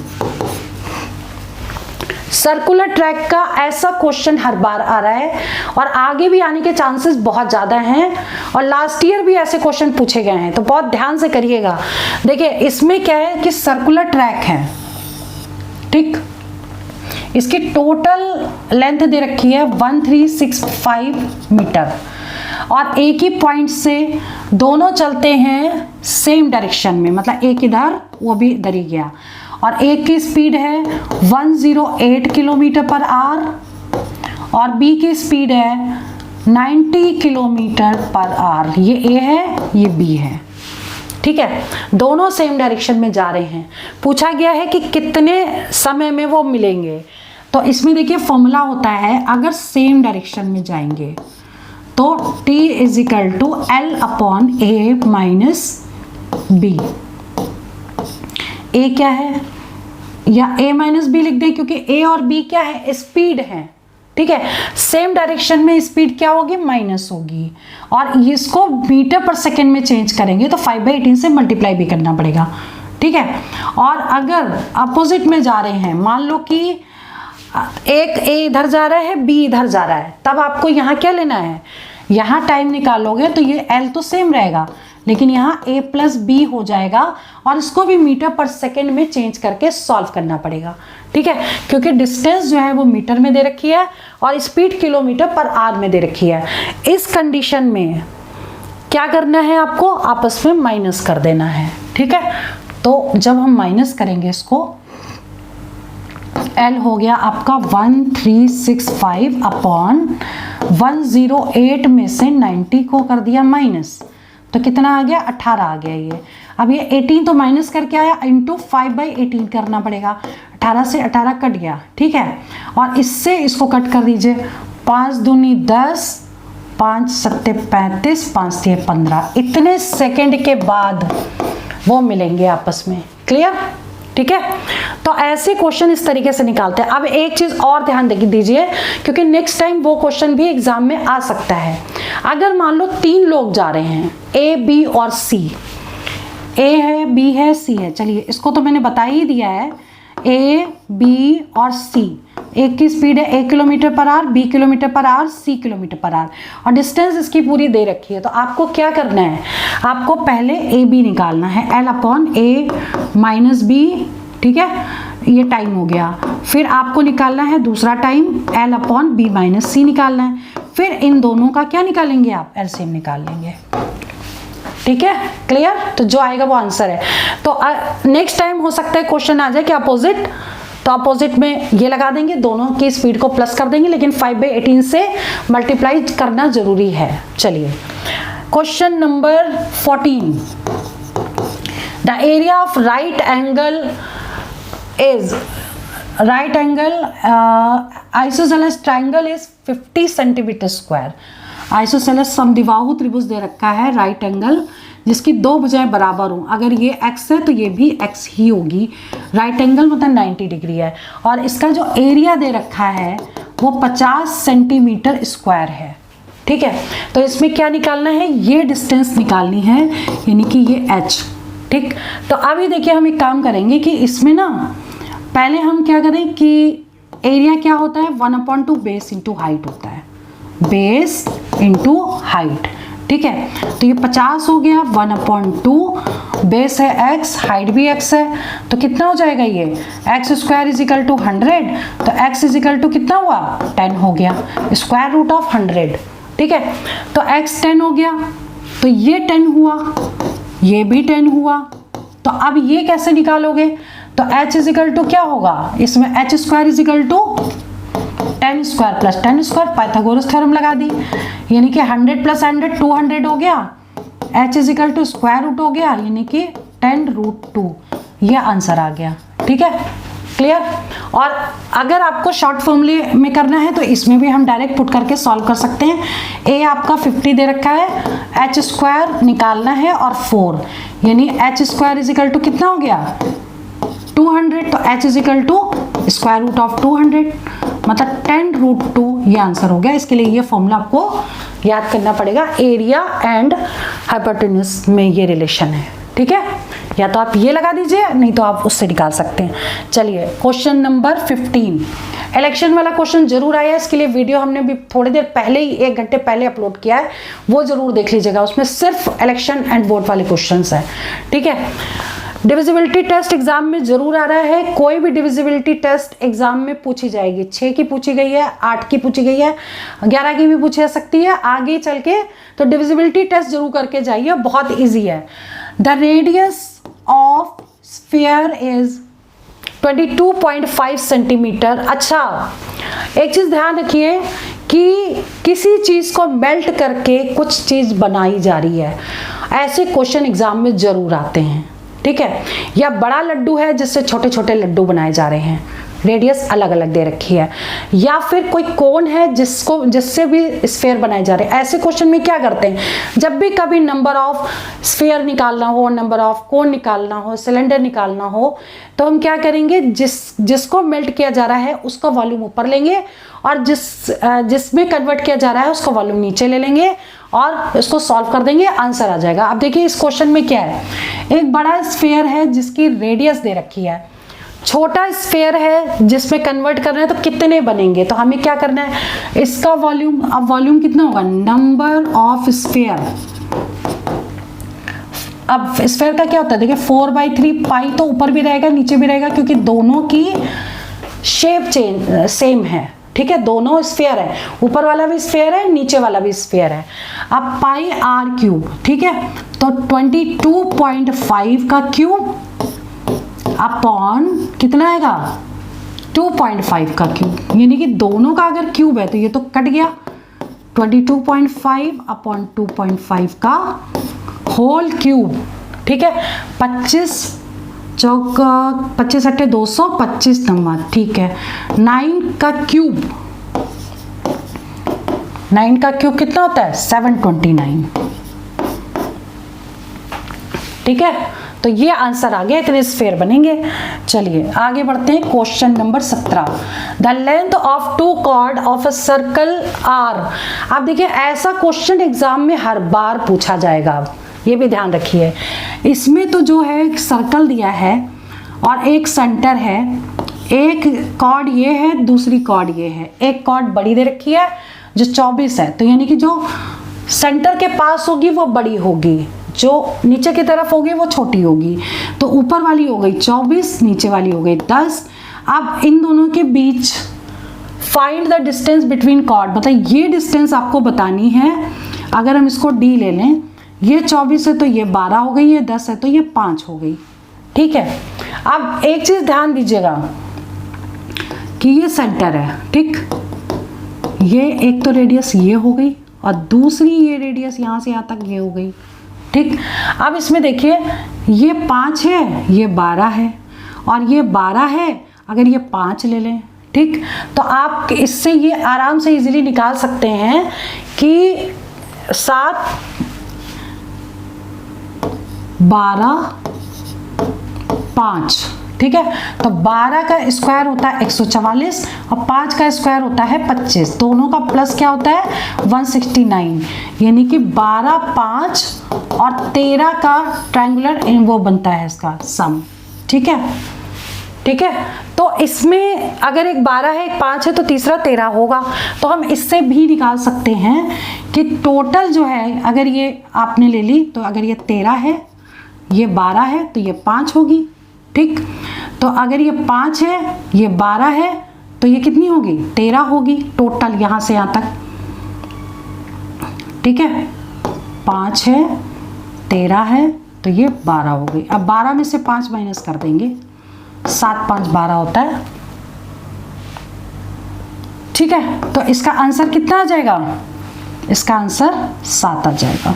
Speaker 1: सर्कुलर ट्रैक का ऐसा क्वेश्चन हर बार आ रहा है और आगे भी आने के चांसेस बहुत ज़्यादा हैं, और लास्ट ईयर भी ऐसे क्वेश्चन पूछे गए हैं, तो बहुत ध्यान से करिएगा। देखिए इसमें क्या है कि सर्कुलर ट्रैक है, ठीक, इसकी टोटल लेंथ दे रखी है 1365 मीटर, और एक ही पॉइंट से दोनों चलते हैं सेम डायरेक्शन में, मतलब एक इधर वो भी इधर ही गया, और एक की स्पीड है 108 km/h और बी की स्पीड है 90 km/h। ये ए है, ये बी है। ठीक है, दोनों सेम डायरेक्शन में जा रहे हैं। पूछा गया है कि कितने समय में वो मिलेंगे। तो इसमें देखिए फॉर्मूला होता है, अगर सेम डायरेक्शन में जाएंगे तो T = L/A - B। ए क्या है, या A - B लिख दे, क्योंकि A और B क्या है, स्पीड है। ठीक है, सेम डायरेक्शन में स्पीड क्या होगी, माइनस होगी, और इसको मीटर/सेकंड में चेंज करेंगे तो 5/18 से मल्टीप्लाई भी करना पड़ेगा। ठीक है, और अगर अपोजिट में जा रहे हैं, मान लो कि एक A इधर जा रहा है, B इधर जा रहा है, तब आपको यहाँ क्या लेना है, यहाँ टाइम निकालोगे तो ये L तो सेम रहेगा, लेकिन यहाँ A + B हो जाएगा, और इसको भी मीटर/सेकंड में चेंज करके सॉल्व करना पड़ेगा। ठीक है, क्योंकि डिस्टेंस जो है वो मीटर में दे रखी है और स्पीड km/h में दे रखी है। इस कंडीशन में क्या करना है, आपको आपस में माइनस कर देना है। ठीक है, तो जब हम माइनस करेंगे इसको, L हो गया आपका 1365/108 में से 90 को कर दिया माइनस, तो कितना आ गया, 18 आ गया ये। अब ये 18 तो माइनस करके आया, इंटू 5/18 करना पड़ेगा, 18 से 18 कट गया। ठीक है, और इससे इसको कट कर दीजिए, 5 दूनी 10, 5 सत्ते 35, 5 तिये 15, इतने सेकंड के बाद वो मिलेंगे आपस में। क्लियर। ठीक है, तो ऐसे क्वेश्चन इस तरीके से निकालते हैं। अब एक चीज और ध्यान दीजिए, क्योंकि नेक्स्ट टाइम वो क्वेश्चन भी एग्जाम में आ सकता है। अगर मान लो 3 लोग जा रहे हैं, A, B और C, A है, B है, C है, चलिए इसको तो मैंने बता ही दिया है, A, B और C, एक की स्पीड है 1 km/h, B km/h, C km/h, और डिस्टेंस इसकी पूरी दे रखी है। तो आपको क्या करना है, आपको पहले AB निकालना है, L/A - B। ठीक है, ये टाइम हो गया। फिर आपको निकालना है दूसरा टाइम, L/B - C निकालना है। फिर इन दोनों का क्या निकालेंगे आप, एलसीएम निकाल लेंगे। ठीक है, क्लियर। तो जो आएगा वो आंसर है। तो नेक्स्ट टाइम हो सकता है क्वेश्चन आ जाए कि अपोजिट, तो अपोजिट में ये लगा देंगे, दोनों की स्पीड को प्लस कर देंगे, लेकिन 5/18 से मल्टीप्लाई करना जरूरी है। चलिए question number 14। The area of right angle is isosceles triangle is 50 cm²। Isosceles समद्विबाहु त्रिभुज दे रखा है, राइट एंगल, जिसकी 2 भुजाएं बराबर हों। अगर ये x है तो ये भी x ही होगी। राइट एंगल मतलब 90 डिग्री है, और इसका जो एरिया दे रखा है वो 50 cm² है। ठीक है, तो इसमें क्या निकालना है, ये डिस्टेंस निकालनी है, यानी कि ये h। ठीक, तो अभी देखिए हम एक काम करेंगे कि इसमें ना पहले हम क्या करें कि एरिया क्या होता है, 1/2 बेस इंटू हाइट होता है। Base into height. ठीक है, तो ये 50 हो गया 1/2, बेस है x, हाइट भी x है, तो कितना हो जाएगा ये x square is equal to 100, तो x इज इक्वल टू कितना हुआ 10 हो गया, स्क्वायर रूट ऑफ 100। ठीक है, तो x 10 हो गया, तो ये 10 हुआ, ये भी 10 हुआ, तो अब ये कैसे निकालोगे, तो h इज इक्वल टू क्या होगा, इसमें h square is equal to 10 square plus 10 square, Pythagoras theorem लगा दी, यानी कि 100 प्लस 100 200 हो गया, h is equal to square root हो गया, यानी कि 10√2, ये आंसर आ गया। ठीक है, क्लियर। और अगर आपको शॉर्ट फॉर्मूले में करना है तो इसमें भी हम डायरेक्ट पुट करके सॉल्व कर सकते हैं। a आपका 50 दे रखा है, h स्क्वायर निकालना है और 4, यानी h square is equal to कितना हो गया 200, तो h is equal to square root of 200, मतलब 10√2, ये आंसर हो गया। इसके लिए ये फॉर्मूला आपको याद करना पड़ेगा, एरिया एंड हाइपोटेन्यूज में ये रिलेशन है। ठीक है, या तो आप ये लगा दीजिए, नहीं तो आप उससे निकाल सकते हैं। चलिए क्वेश्चन नंबर 15, इलेक्शन वाला क्वेश्चन जरूर आया है, इसके लिए वीडियो हमने भी थोड़ी देर पहले ही 1 घंटे पहले अपलोड किया है, वो जरूर देख लीजिएगा, उसमें सिर्फ इलेक्शन एंड वोट वाले क्वेश्चन है। ठीक है, डिविजिबिलिटी टेस्ट एग्जाम में जरूर आ रहा है, कोई भी डिविजिबिलिटी टेस्ट एग्जाम में पूछी जाएगी, 6 की पूछी गई है, 8 की पूछी गई है, 11 की भी पूछी जा सकती है आगे चल के, तो डिविजिबिलिटी टेस्ट जरूर करके जाइए, बहुत इजी है। The radius of sphere is 22.5 centimetre. अच्छा, एक चीज ध्यान रखिए कि किसी चीज को मेल्ट करके कुछ चीज बनाई जा रही है, ऐसे क्वेश्चन एग्जाम में जरूर आते हैं। ठीक है, या बड़ा लड्डू है जिससे छोटे छोटे लड्डू बनाए जा रहे हैं, रेडियस अलग अलग दे रखी है, या फिर कोई कोन है जिससे भी स्फीयर बनाए जा रहे हैं। ऐसे क्वेश्चन में क्या करते हैं, जब भी कभी नंबर ऑफ स्फीयर निकालना हो, नंबर ऑफ कोन निकालना हो, सिलेंडर निकालना हो, तो हम क्या करेंगे, जिसको मेल्ट किया जा रहा है उसका वॉल्यूम ऊपर लेंगे, और जिसमें कन्वर्ट किया जा रहा है उसका वॉल्यूम नीचे ले लेंगे और इसको सॉल्व कर देंगे, आंसर आ जाएगा। अब देखिए इस क्वेश्चन में क्या है, एक बड़ा स्फीयर है जिसकी रेडियस दे रखी है, छोटा स्फीयर है जिसमें कन्वर्ट करना है, तो कितने बनेंगे, तो हमें क्या करना है, इसका वॉल्यूम, अब वॉल्यूम कितना होगा, नंबर ऑफ स्फीयर। अब स्फीयर का क्या होता है, देखिए 4/3 पाई, तो ऊपर भी रहेगा नीचे भी रहेगा, क्योंकि दोनों की शेप सेम है। ठीक है, दोनों स्फीयर है, ऊपर वाला भी स्फीयर है, नीचे वाला भी स्फीयर है। अब पाई r³, ठीक है, तो 22.5 का क्यूब अपॉन कितना आएगा 2.5 का क्यूब, यानी कि दोनों का अगर क्यूब है तो ये तो कट गया, 22.5 अपॉन 2.5 का होल क्यूब। ठीक है, 25 चौका 25 अट्ठे 200, 25 नंबर। ठीक है, 9 का क्यूब, 9 का क्यूब कितना होता है 729। ठीक है, तो ये आंसर आ गया, इतने स्फीयर बनेंगे। चलिए आगे बढ़ते हैं, question number 17, the length of 2 chord of a circle are. आप देखिए ऐसा क्वेश्चन एग्जाम में हर बार पूछा जाएगा, ये भी ध्यान रखिए। इसमें तो जो है एक सर्कल दिया है और एक सेंटर है, एक कॉर्ड ये है, दूसरी कॉर्ड ये है, एक कॉर्ड बड़ी दे रखी है जो 24 है, तो यानी कि जो सेंटर के पास होगी वो बड़ी होगी, जो नीचे की तरफ होगी वो छोटी होगी। तो ऊपर वाली हो गई 24, नीचे वाली हो गई 10। अब इन दोनों के बीच find the distance between chord, मतलब ये डिस्टेंस आपको बतानी है। अगर हम इसको d ले लें, ये 24 है तो ये 12 हो गई, ये 10 है तो ये 5 हो गई। ठीक है, अब एक चीज ध्यान दीजिएगा कि ये सेंटर है, ठीक, ये एक तो रेडियस ये हो गई और दूसरी ये रेडियस यहाँ से यहाँ तक ये हो गई। ठीक, अब इसमें देखिए ये 5 है, ये 12 है, और ये 12 है, अगर ये 5 ले लें, ठीक, तो आप इससे ये आराम से इजीली निकाल सकते हैं कि 7 12 5। ठीक है, तो 12 का स्क्वायर होता है 144 और 5 का स्क्वायर होता है 25, दोनों का प्लस क्या होता है 169, यानी कि 12 5 और 13 का ट्रायंगुलर वो बनता है इसका सम। ठीक है, ठीक है, तो इसमें अगर एक 12 है, एक 5 है, तो तीसरा 13 होगा। तो हम इससे भी निकाल सकते हैं कि टोटल जो है, अगर ये आपने ले ली तो अगर ये 13 है, ये 12 है, तो ये 5 होगी। ठीक, तो अगर ये 5 है, ये 12 है, तो ये कितनी होगी? 13 होगी टोटल यहाँ से यहाँ तक। ठीक है, 5 है, 13 है, तो ये 12 हो गई। अब 12 में से 5 माइनस कर देंगे, 7 5 12 होता है। ठीक है, तो इसका आंसर कितना आ जाएगा? इसका आंसर 7 आ जाएगा,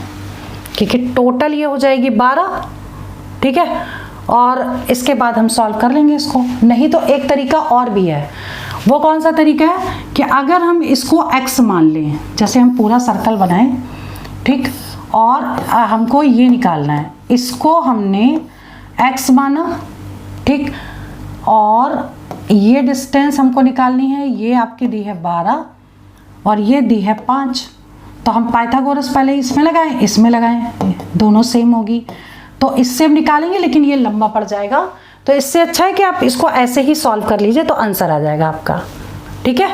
Speaker 1: क्योंकि टोटल ये हो जाएगी 12। ठीक है, और इसके बाद हम सॉल्व कर लेंगे इसको। नहीं तो एक तरीका और भी है। वो कौन सा तरीका है कि अगर हम इसको x मान लें, जैसे हम पूरा सर्कल बनाएं, ठीक, और हमको ये निकालना है, इसको हमने x माना, ठीक, और ये डिस्टेंस हमको निकालनी है, ये आपकी दी है 12 और ये दी है 5। तो हम पाइथागोरस पहले इसमें लगाएं, इसमें लगाएं, दोनों सेम होगी, तो इससे हम निकालेंगे, लेकिन ये लंबा पड़ जाएगा। तो इससे अच्छा है कि आप इसको ऐसे ही सॉल्व कर लीजिए, तो आंसर आ जाएगा आपका। ठीक है,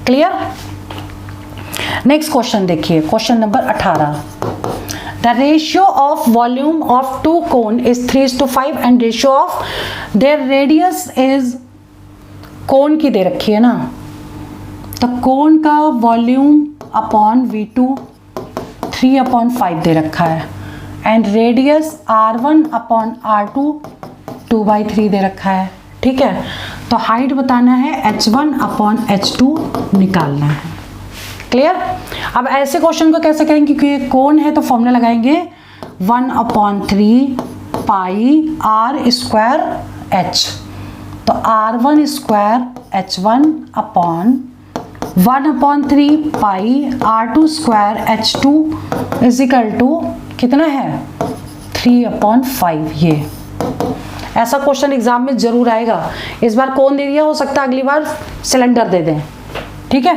Speaker 1: क्लियर। नेक्स्ट क्वेश्चन देखिए, question number 18। The ratio of volume of two cone is 3:5 and ratio of their radius is, कोन की दे रखी है ना, तो कोन का वॉल्यूम अपॉन V2 3/5 दे रखा है, and radius R1 upon R2 2/3 दे रखा है। ठीक है, तो हाइट बताना है, H1 अपॉन H2 निकालना है। क्लियर। अब ऐसे क्वेश्चन को कैसे करेंगे, क्योंकि ये कोण है तो फॉर्मूला लगाएंगे 1/3 पाई r स्क्वायर h। तो r1 स्क्वायर h1 upon 1/3 pi r2 square h2 is equal to कितना है 3/5। ये ऐसा क्वेश्चन एग्जाम में जरूर आएगा। इस बार कौन दे दिया, हो सकता है अगली बार सिलेंडर दे दें। ठीक है,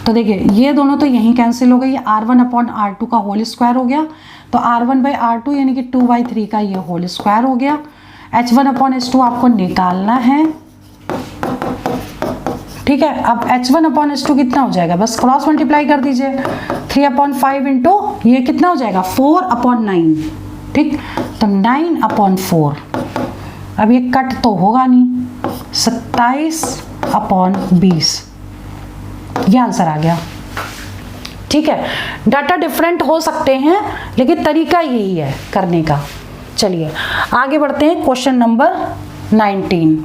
Speaker 1: तो देखिए ये दोनों तो यहीं कैंसिल हो गई, ये r1/r2 का होल स्क्वायर हो गया, तो r1/r2 यानी कि 2/3 का ये होल स्क्वायर हो गया। h1/h2 आपको निकालना है। ठीक है, अब h1/h2 कितना हो जाएगा, बस क्रॉस मल्टीप्लाई कर दीजिए, 3/5 इंटू ये कितना हो जाएगा 4/9। ठीक, तो 9/4। अब ये कट तो होगा नहीं, 27/20 ये आंसर आ गया। ठीक है, डाटा डिफरेंट हो सकते हैं लेकिन तरीका यही है करने का। चलिए आगे बढ़ते हैं, क्वेश्चन नंबर 19।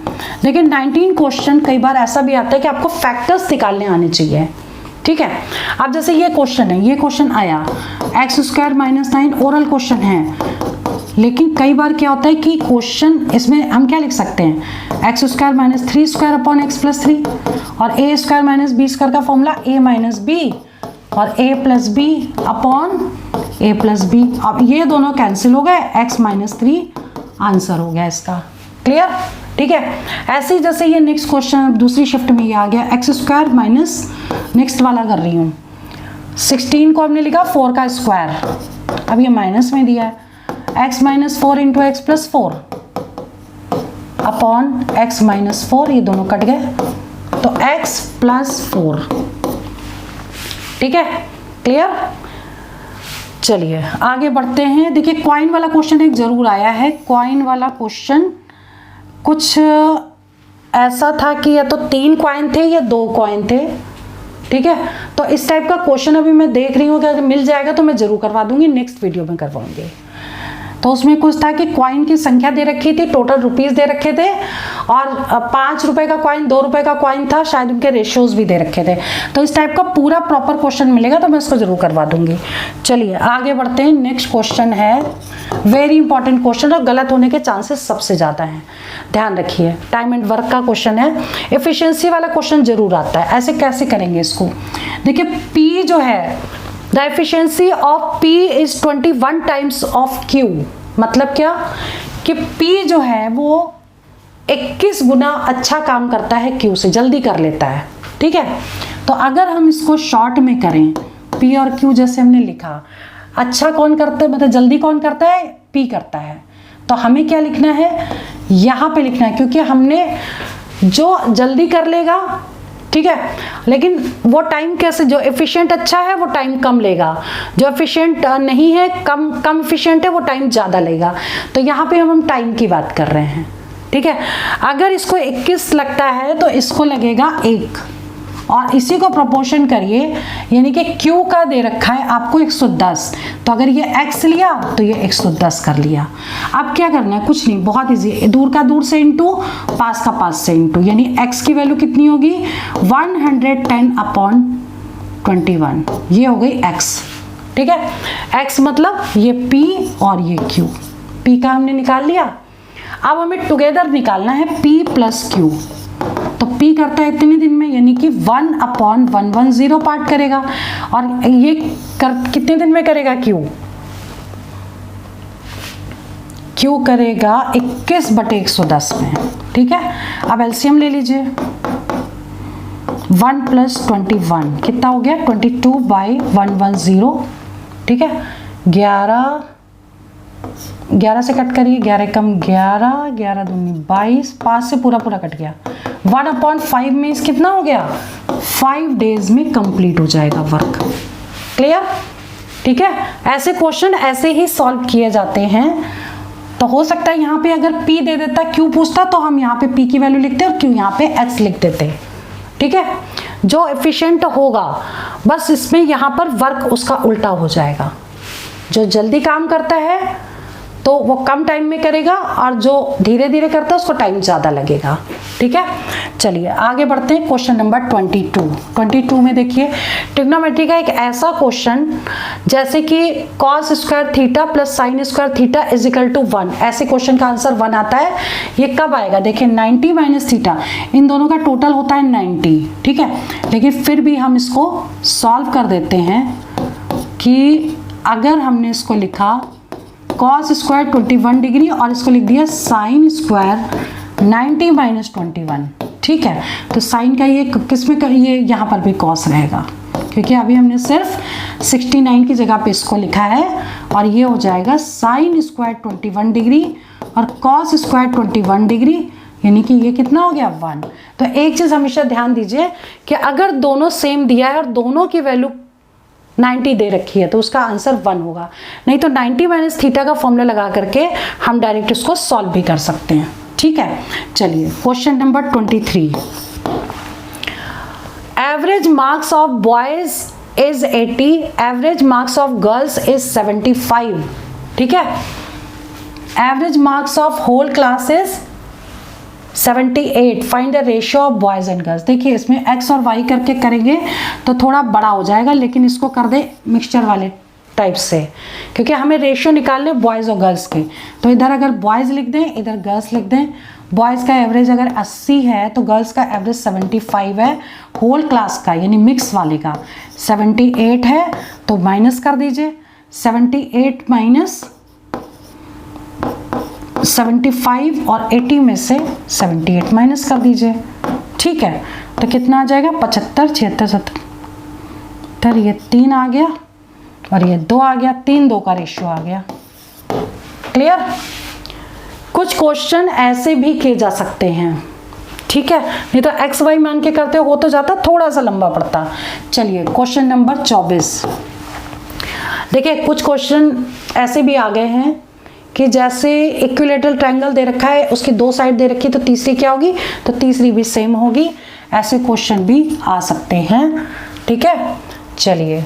Speaker 1: देखिए 19 क्वेश्चन कई बार ऐसा भी आता है कि आपको फैक्टर्स निकालने आने चाहिए। ठीक है, अब जैसे ये क्वेश्चन है, ये क्वेश्चन आया x² - 9 ओरल क्वेश्चन है, लेकिन कई बार क्या होता है कि क्वेश्चन इसमें हम क्या लिख सकते हैं, x² - 3² अपॉन x + 3 और a² - b² का फॉर्मूला a - b और a + b upon a + b। अब ये दोनों कैंसिल हो गए, x - 3 आंसर हो गया इसका। क्लियर। ठीक है, ऐसे ही जैसे ये नेक्स्ट क्वेश्चन दूसरी शिफ्ट में ये आ गया, x² माइनस नेक्स्ट वाला कर रही हूँ, 16 को हमने लिखा 4 का स्क्वायर, अब ये माइनस में दिया है, x - 4 into x + 4 upon x - 4, ये दोनों कट गए, तो x + 4। ठीक है, क्लियर। चलिए आगे बढ़ते हैं। देखिए कॉइन वाला क्वेश्चन एक जरूर आया है। कॉइन वाला क्वेश्चन कुछ ऐसा था कि या तो 3 कॉइन थे या 2 कॉइन थे। ठीक है, तो इस टाइप का क्वेश्चन अभी मैं देख रही हूँ कि अगर मिल जाएगा तो मैं जरूर करवा दूंगी, नेक्स्ट वीडियो में करवाऊंगी। तो उसमें कुछ था कि कॉइन की संख्या दे रखी थी, टोटल रुपीस दे रखे थे, और 5 रुपए का कॉइन, 2 रुपए का कॉइन था, शायद उनके रेशियोज भी दे रखे थे। तो इस टाइप का पूरा प्रॉपर क्वेश्चन मिलेगा तो मैं इसको जरूर करवा दूंगी। चलिए आगे बढ़ते हैं। नेक्स्ट क्वेश्चन है वेरी इंपॉर्टेंट क्वेश्चन और गलत होने के चांसेस सबसे ज्यादा हैं, ध्यान रखिए। टाइम एंड वर्क का क्वेश्चन है, एफिशिएंसी वाला क्वेश्चन जरूर आता है। ऐसे कैसे करेंगे इसको, देखिए P जो है, the efficiency of P is 21 times of Q। मतलब क्या कि P जो है वो 21 गुना अच्छा काम करता है Q से, जल्दी कर लेता है। ठीक है, तो अगर हम इसको शॉर्ट में करें, P और Q जैसे हमने लिखा, अच्छा कौन करता है, मतलब जल्दी कौन करता है, P करता है। तो हमें क्या लिखना है, यहाँ पे लिखना है, क्योंकि हमने जो जल्दी कर लेगा, ठीक है, लेकिन वो टाइम कैसे, जो एफिशिएंट अच्छा है वो टाइम कम लेगा, जो एफिशिएंट नहीं है, कम एफिशिएंट है, वो टाइम ज़्यादा लेगा। तो यहाँ पे हम टाइम की बात कर रहे हैं, ठीक है। अगर इसको 21 लगता है तो इसको लगेगा 1, और इसी को प्रोपोर्शन करिए, यानी कि Q का दे रखा है आपको 110, तो अगर ये X लिया तो ये 110 कर लिया। अब क्या करना है, कुछ नहीं, बहुत इजी, दूर का दूर से इंटू, पास का पास से इंटू, यानी X की वैल्यू कितनी होगी 110/21, ये हो गई X, ठीक है। X मतलब ये P और ये Q, P का हमने निकाल लिया। अब हमें टुगेदर निकालना है P प्लस Q, तो P करता है इतने दिन में, यानी कि 1/110 पार्ट करेगा, और ये कितने दिन में करेगा Q करेगा 21/110 में, ठीक है। अब एलसीएम ले लीजिए, 1 + 21 कितना हो गया 22/110, ठीक है। 11 से कट करिए, 11 कम 11, 11 दूनी 22, 5 से पूरा कट गया, 1/5 में कितना हो गया 5 डेज में कंप्लीट हो जाएगा वर्क। क्लियर, ठीक है। ऐसे क्वेश्चन ऐसे ही सॉल्व किए जाते हैं। तो हो सकता है यहाँ पे अगर P दे देता, Q पूछता, तो हम यहाँ पे P की वैल्यू लिखते और Q यहाँ पे X लिख देते, ठीक है। जो एफिशिएंट होगा, बस इसमें यहाँ पर वर्क उसका उल्टा हो जाएगा। जो जल्दी काम करता है तो वो कम टाइम में करेगा, और जो धीरे धीरे करता है उसको टाइम ज़्यादा लगेगा, ठीक है। चलिए आगे बढ़ते हैं, क्वेश्चन नंबर 22 में देखिए, ट्रिग्नोमेट्री का एक ऐसा क्वेश्चन जैसे कि cos square theta plus sine square theta is equal to 1, ऐसे क्वेश्चन का आंसर 1 आता है। ये कब आएगा, देखिए 90 माइनस थीटा, इन दोनों का टोटल होता है 90, ठीक है। लेकिन फिर भी हम इसको सॉल्व कर देते हैं कि अगर हमने इसको लिखा cos स्क्वायर 21 डिग्री और इसको लिख दिया साइन स्क्वायर 90 माइनस 21, ठीक है। तो साइन का ये किसमें का, ये यहाँ पर भी cos रहेगा, क्योंकि अभी हमने सिर्फ 69 की जगह पे इसको लिखा है, और ये हो जाएगा साइन स्क्वायर 21 डिग्री और cos स्क्वायर 21 डिग्री, यानी कि ये कितना हो गया 1। तो एक चीज़ हमेशा ध्यान दीजिए कि अगर दोनों सेम दिया है और दोनों की वैल्यू 90 दे रखी है तो उसका आंसर 1 होगा, नहीं तो 90 माइनस थीटा का फॉर्मूला लगा करके हम डायरेक्ट इसको सॉल्व भी कर सकते हैं, ठीक है। चलिए question number 23, average marks of boys is 80, average marks of girls is 75, ठीक है। Average marks of whole class is 78, find the ratio of boys and girls. देखिए इसमें x और y करके करेंगे तो थोड़ा बड़ा हो जाएगा, लेकिन इसको कर दे मिक्सचर वाले टाइप से, क्योंकि हमें रेशियो निकालने बॉयज़ और गर्ल्स के। तो इधर अगर बॉयज़ लिख दें, इधर गर्ल्स लिख दें। बॉयज़ का एवरेज अगर 80 है तो गर्ल्स का एवरेज 75 है, होल क्लास का यानी मिक्स वाले का 78 है, तो माइनस कर दीजिए 78 माइनस 75 और 80 में से 78 माइनस कर दीजिए, ठीक है। तो कितना आ जाएगा 75, 76, 77, ये 3 आ गया और ये 2 आ गया, 3-2 का रेशियो आ गया। क्लियर। कुछ क्वेश्चन ऐसे भी किए जा सकते हैं, ठीक है, नहीं तो एक्स वाई मान के करते हो तो जाता थोड़ा सा लंबा पड़ता। चलिए क्वेश्चन नंबर 24 देखिए, कुछ क्वेश्चन ऐसे भी आ गए हैं कि जैसे इक्विलेटरल ट्रायंगल दे रखा है, उसकी 2 साइड दे रखी है, तो तीसरी क्या होगी, तो तीसरी भी सेम होगी। ऐसे क्वेश्चन भी आ सकते हैं, ठीक है। चलिए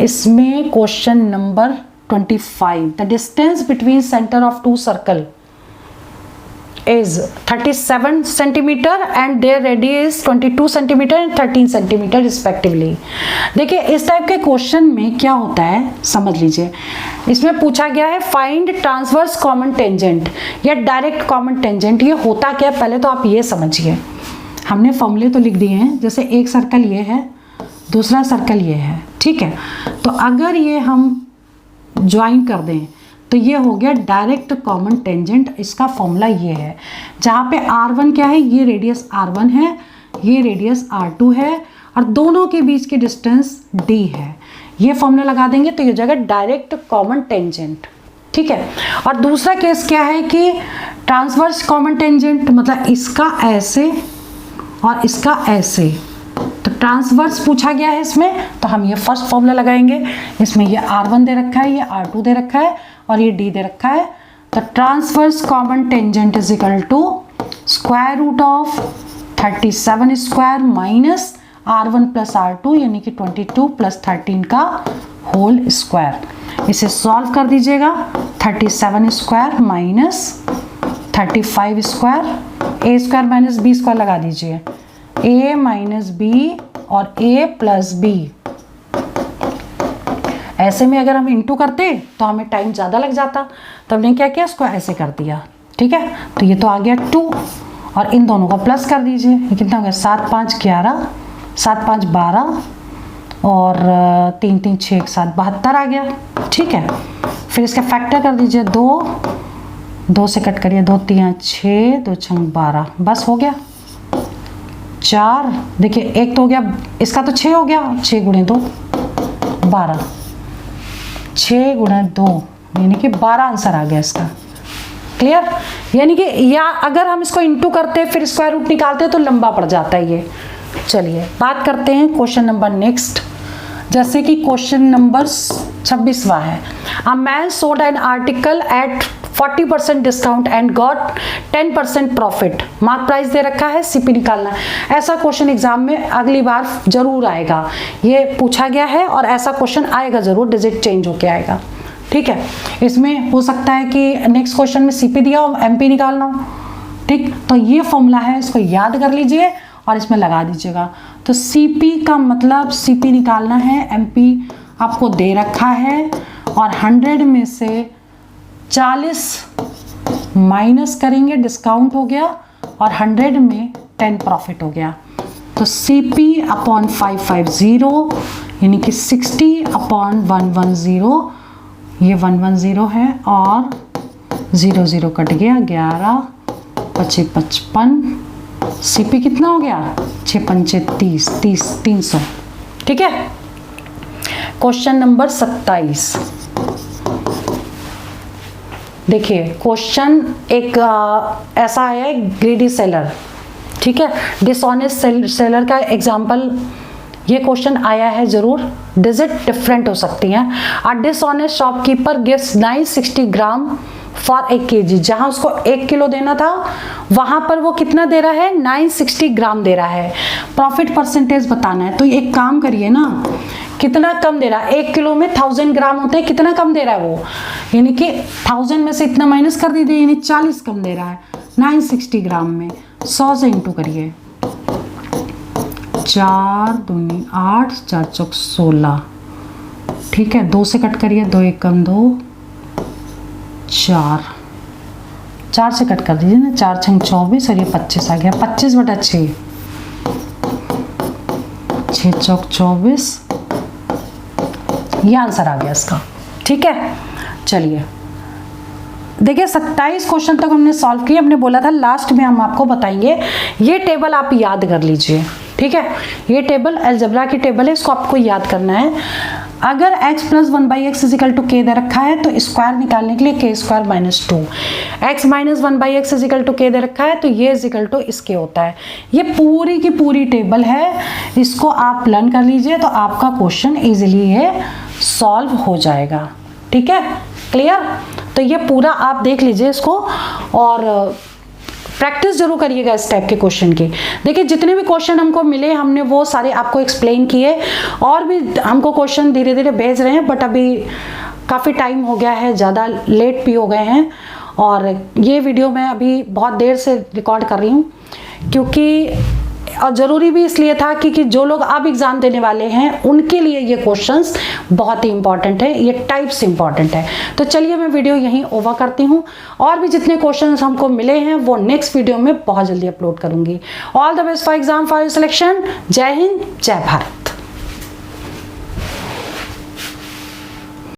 Speaker 1: इसमें question number 25, the distance between centre of 2 circle is 37 centimeter and their radius 22 centimeter and 13 centimeter respectively। देखिए इस टाइप के क्वेश्चन में क्या होता है समझ लीजिए। इसमें पूछा गया है फाइंड ट्रांसवर्स कॉमन टेंजेंट या डायरेक्ट कॉमन टेंजेंट। ये होता क्या है पहले तो आप ये समझिए। हमने फॉर्मूले तो लिख दिए हैं, जैसे एक सर्कल ये है, दूसरा सर्कल ये है, ठीक है। तो अगर ये हम ज्वाइन कर दें तो ये हो गया डायरेक्ट कॉमन टेंजेंट। इसका फॉर्मूला ये है, जहाँ पे r1 क्या है, ये रेडियस r1 है, ये रेडियस r2 है और दोनों के बीच की डिस्टेंस d है। ये फॉर्मूला लगा देंगे तो ये हो जाएगा डायरेक्ट कॉमन टेंजेंट, ठीक है। और दूसरा केस क्या है कि ट्रांसवर्स कॉमन टेंजेंट मतलब इसका ऐसे और इसका ऐसे, तो ट्रांसवर्स पूछा गया है इसमें, तो हम ये फर्स्ट फॉर्मूला लगाएंगे। इसमें ये R1 दे रखा है, ये R2 दे रखा है और ये D दे रखा है। तो transverse common tangent is equal to square root of 37 square minus R1 plus R2 यानी कि 22 प्लस 13 का होल स्क्वायर। इसे सॉल्व कर दीजिएगा। 37 square minus 35 square, a square minus b square लगा दीजिए, a माइनस बी और a प्लस बी। ऐसे में अगर हम इंटू करते तो हमें टाइम ज़्यादा लग जाता, तो हमने क्या किया, इसको ऐसे कर दिया। ठीक है, तो ये तो आ गया 2 और इन दोनों को प्लस कर दीजिए। ये कितना हो गया, 7 5 11, 7 5 12 और 3 3 6 1 7 72 आ गया। ठीक है, फिर इसका फैक्टर कर दीजिए, 2 से कट करिए, 2 3 6 2 6 12, बस हो गया। 4 देखिए, एक तो हो गया, इसका तो 6 हो गया, 6 गुणे 2 12, 6 गुणे 2 यानी कि 12 आंसर आ गया इसका। क्लियर, यानी कि या अगर हम इसको इंटू करते फिर स्क्वायर रूट निकालते तो लंबा पड़ जाता है ये। चलिए बात करते हैं क्वेश्चन नंबर नेक्स्ट, जैसे कि क्वेश्चन नंबर 26वां है। A man sold an article at 40% discount and got 10% profit. Mark price दे रखा है, सीपी निकालना है। ऐसा क्वेश्चन एग्जाम में अगली बार जरूर आएगा, ये पूछा गया है और ऐसा क्वेश्चन आएगा जरूर, डिजिट चेंज होके आएगा। ठीक है, इसमें हो सकता है कि नेक्स्ट क्वेश्चन में सीपी दिया हो, एमपी निकालना हो। ठीक, तो ये फॉर्मूला है, इसको याद कर लीजिए और इसमें लगा दीजिएगा। तो सीपी का मतलब सीपी निकालना है, एमपी आपको दे रखा है और 100 में से 40 माइनस करेंगे, डिस्काउंट हो गया, और 100 में 10 प्रॉफिट हो गया। तो CP अपॉन 550 यानी कि 60 अपॉन 110, ये 110 है और 0 0 कट गया, 11 25 55, CP कितना हो गया, 6 5 30 30 300। ठीक है, क्वेश्चन नंबर 27 देखिए। क्वेश्चन एक ऐसा है, ग्रीडी सेलर। ठीक है, डिसऑनेस्ट सेलर का एग्जांपल ये क्वेश्चन आया है जरूर, डिजिट डिफरेंट हो सकती हैं। A dishonest shopkeeper gives 960 gram for 1 kg। जहां उसको 1 किलो देना था वहां पर वो कितना दे रहा है, 960 ग्राम दे रहा है। प्रॉफिट परसेंटेज बताना है, तो एक काम करिए ना, कितना कम दे रहा है, 1 किलो में 1000 ग्राम होते हैं, कितना कम दे रहा है वो, यानी कि 1000 में से इतना माइनस कर दीजिए, यानी 40 कम दे रहा है 960 ग्राम में। 100 से इंटू करिए, 4 दूनी 8 4 चौक 16। ठीक है, 2 से कट करिए, 2 1 कम 2 4 से कट कर दीजिए ना, 4 6 24 और ये 25 आ गया, 25/6 6 चौक 24, ये आंसर आ गया इसका। ठीक है, चलिए देखिए 27 क्वेश्चन तक हमने सॉल्व किया। हमने बोला था लास्ट में हम आपको बताएंगे, ये टेबल आप याद कर लीजिए। ठीक है, ये टेबल अलजेब्रा की टेबल है, इसको आपको याद करना है। अगर x plus 1/x is equal to k दे रखा है तो स्क्वायर निकालने के लिए k square minus 2, x minus 1/x is equal to k दे रखा है तो ये इज इक्वल टू इसके होता है। ये पूरी की पूरी टेबल है, इसको आप लर्न कर लीजिए तो आपका क्वेश्चन इजीली ये सॉल्व हो जाएगा। ठीक है, क्लियर। तो ये पूरा आप देख लीजिए इसको और प्रैक्टिस जरूर करिएगा इस टाइप के क्वेश्चन की। देखिए जितने भी क्वेश्चन हमको मिले हमने वो सारे आपको एक्सप्लेन किए, और भी हमको क्वेश्चन धीरे धीरे भेज रहे हैं, बट अभी काफ़ी टाइम हो गया है, ज़्यादा लेट भी हो गए हैं। और ये वीडियो मैं अभी बहुत देर से रिकॉर्ड कर रही हूँ क्योंकि और ज़रूरी भी इसलिए था कि जो लोग अब एग्ज़ाम देने वाले हैं उनके लिए ये क्वेश्चंस बहुत ही इंपॉर्टेंट है, ये टाइप्स इंपॉर्टेंट है। तो चलिए मैं वीडियो यहीं ओवर करती हूँ, और भी जितने क्वेश्चंस हमको मिले हैं वो नेक्स्ट वीडियो में बहुत जल्दी अपलोड करूँगी। All the best for exam for your selection. जय हिंद, जय भारत।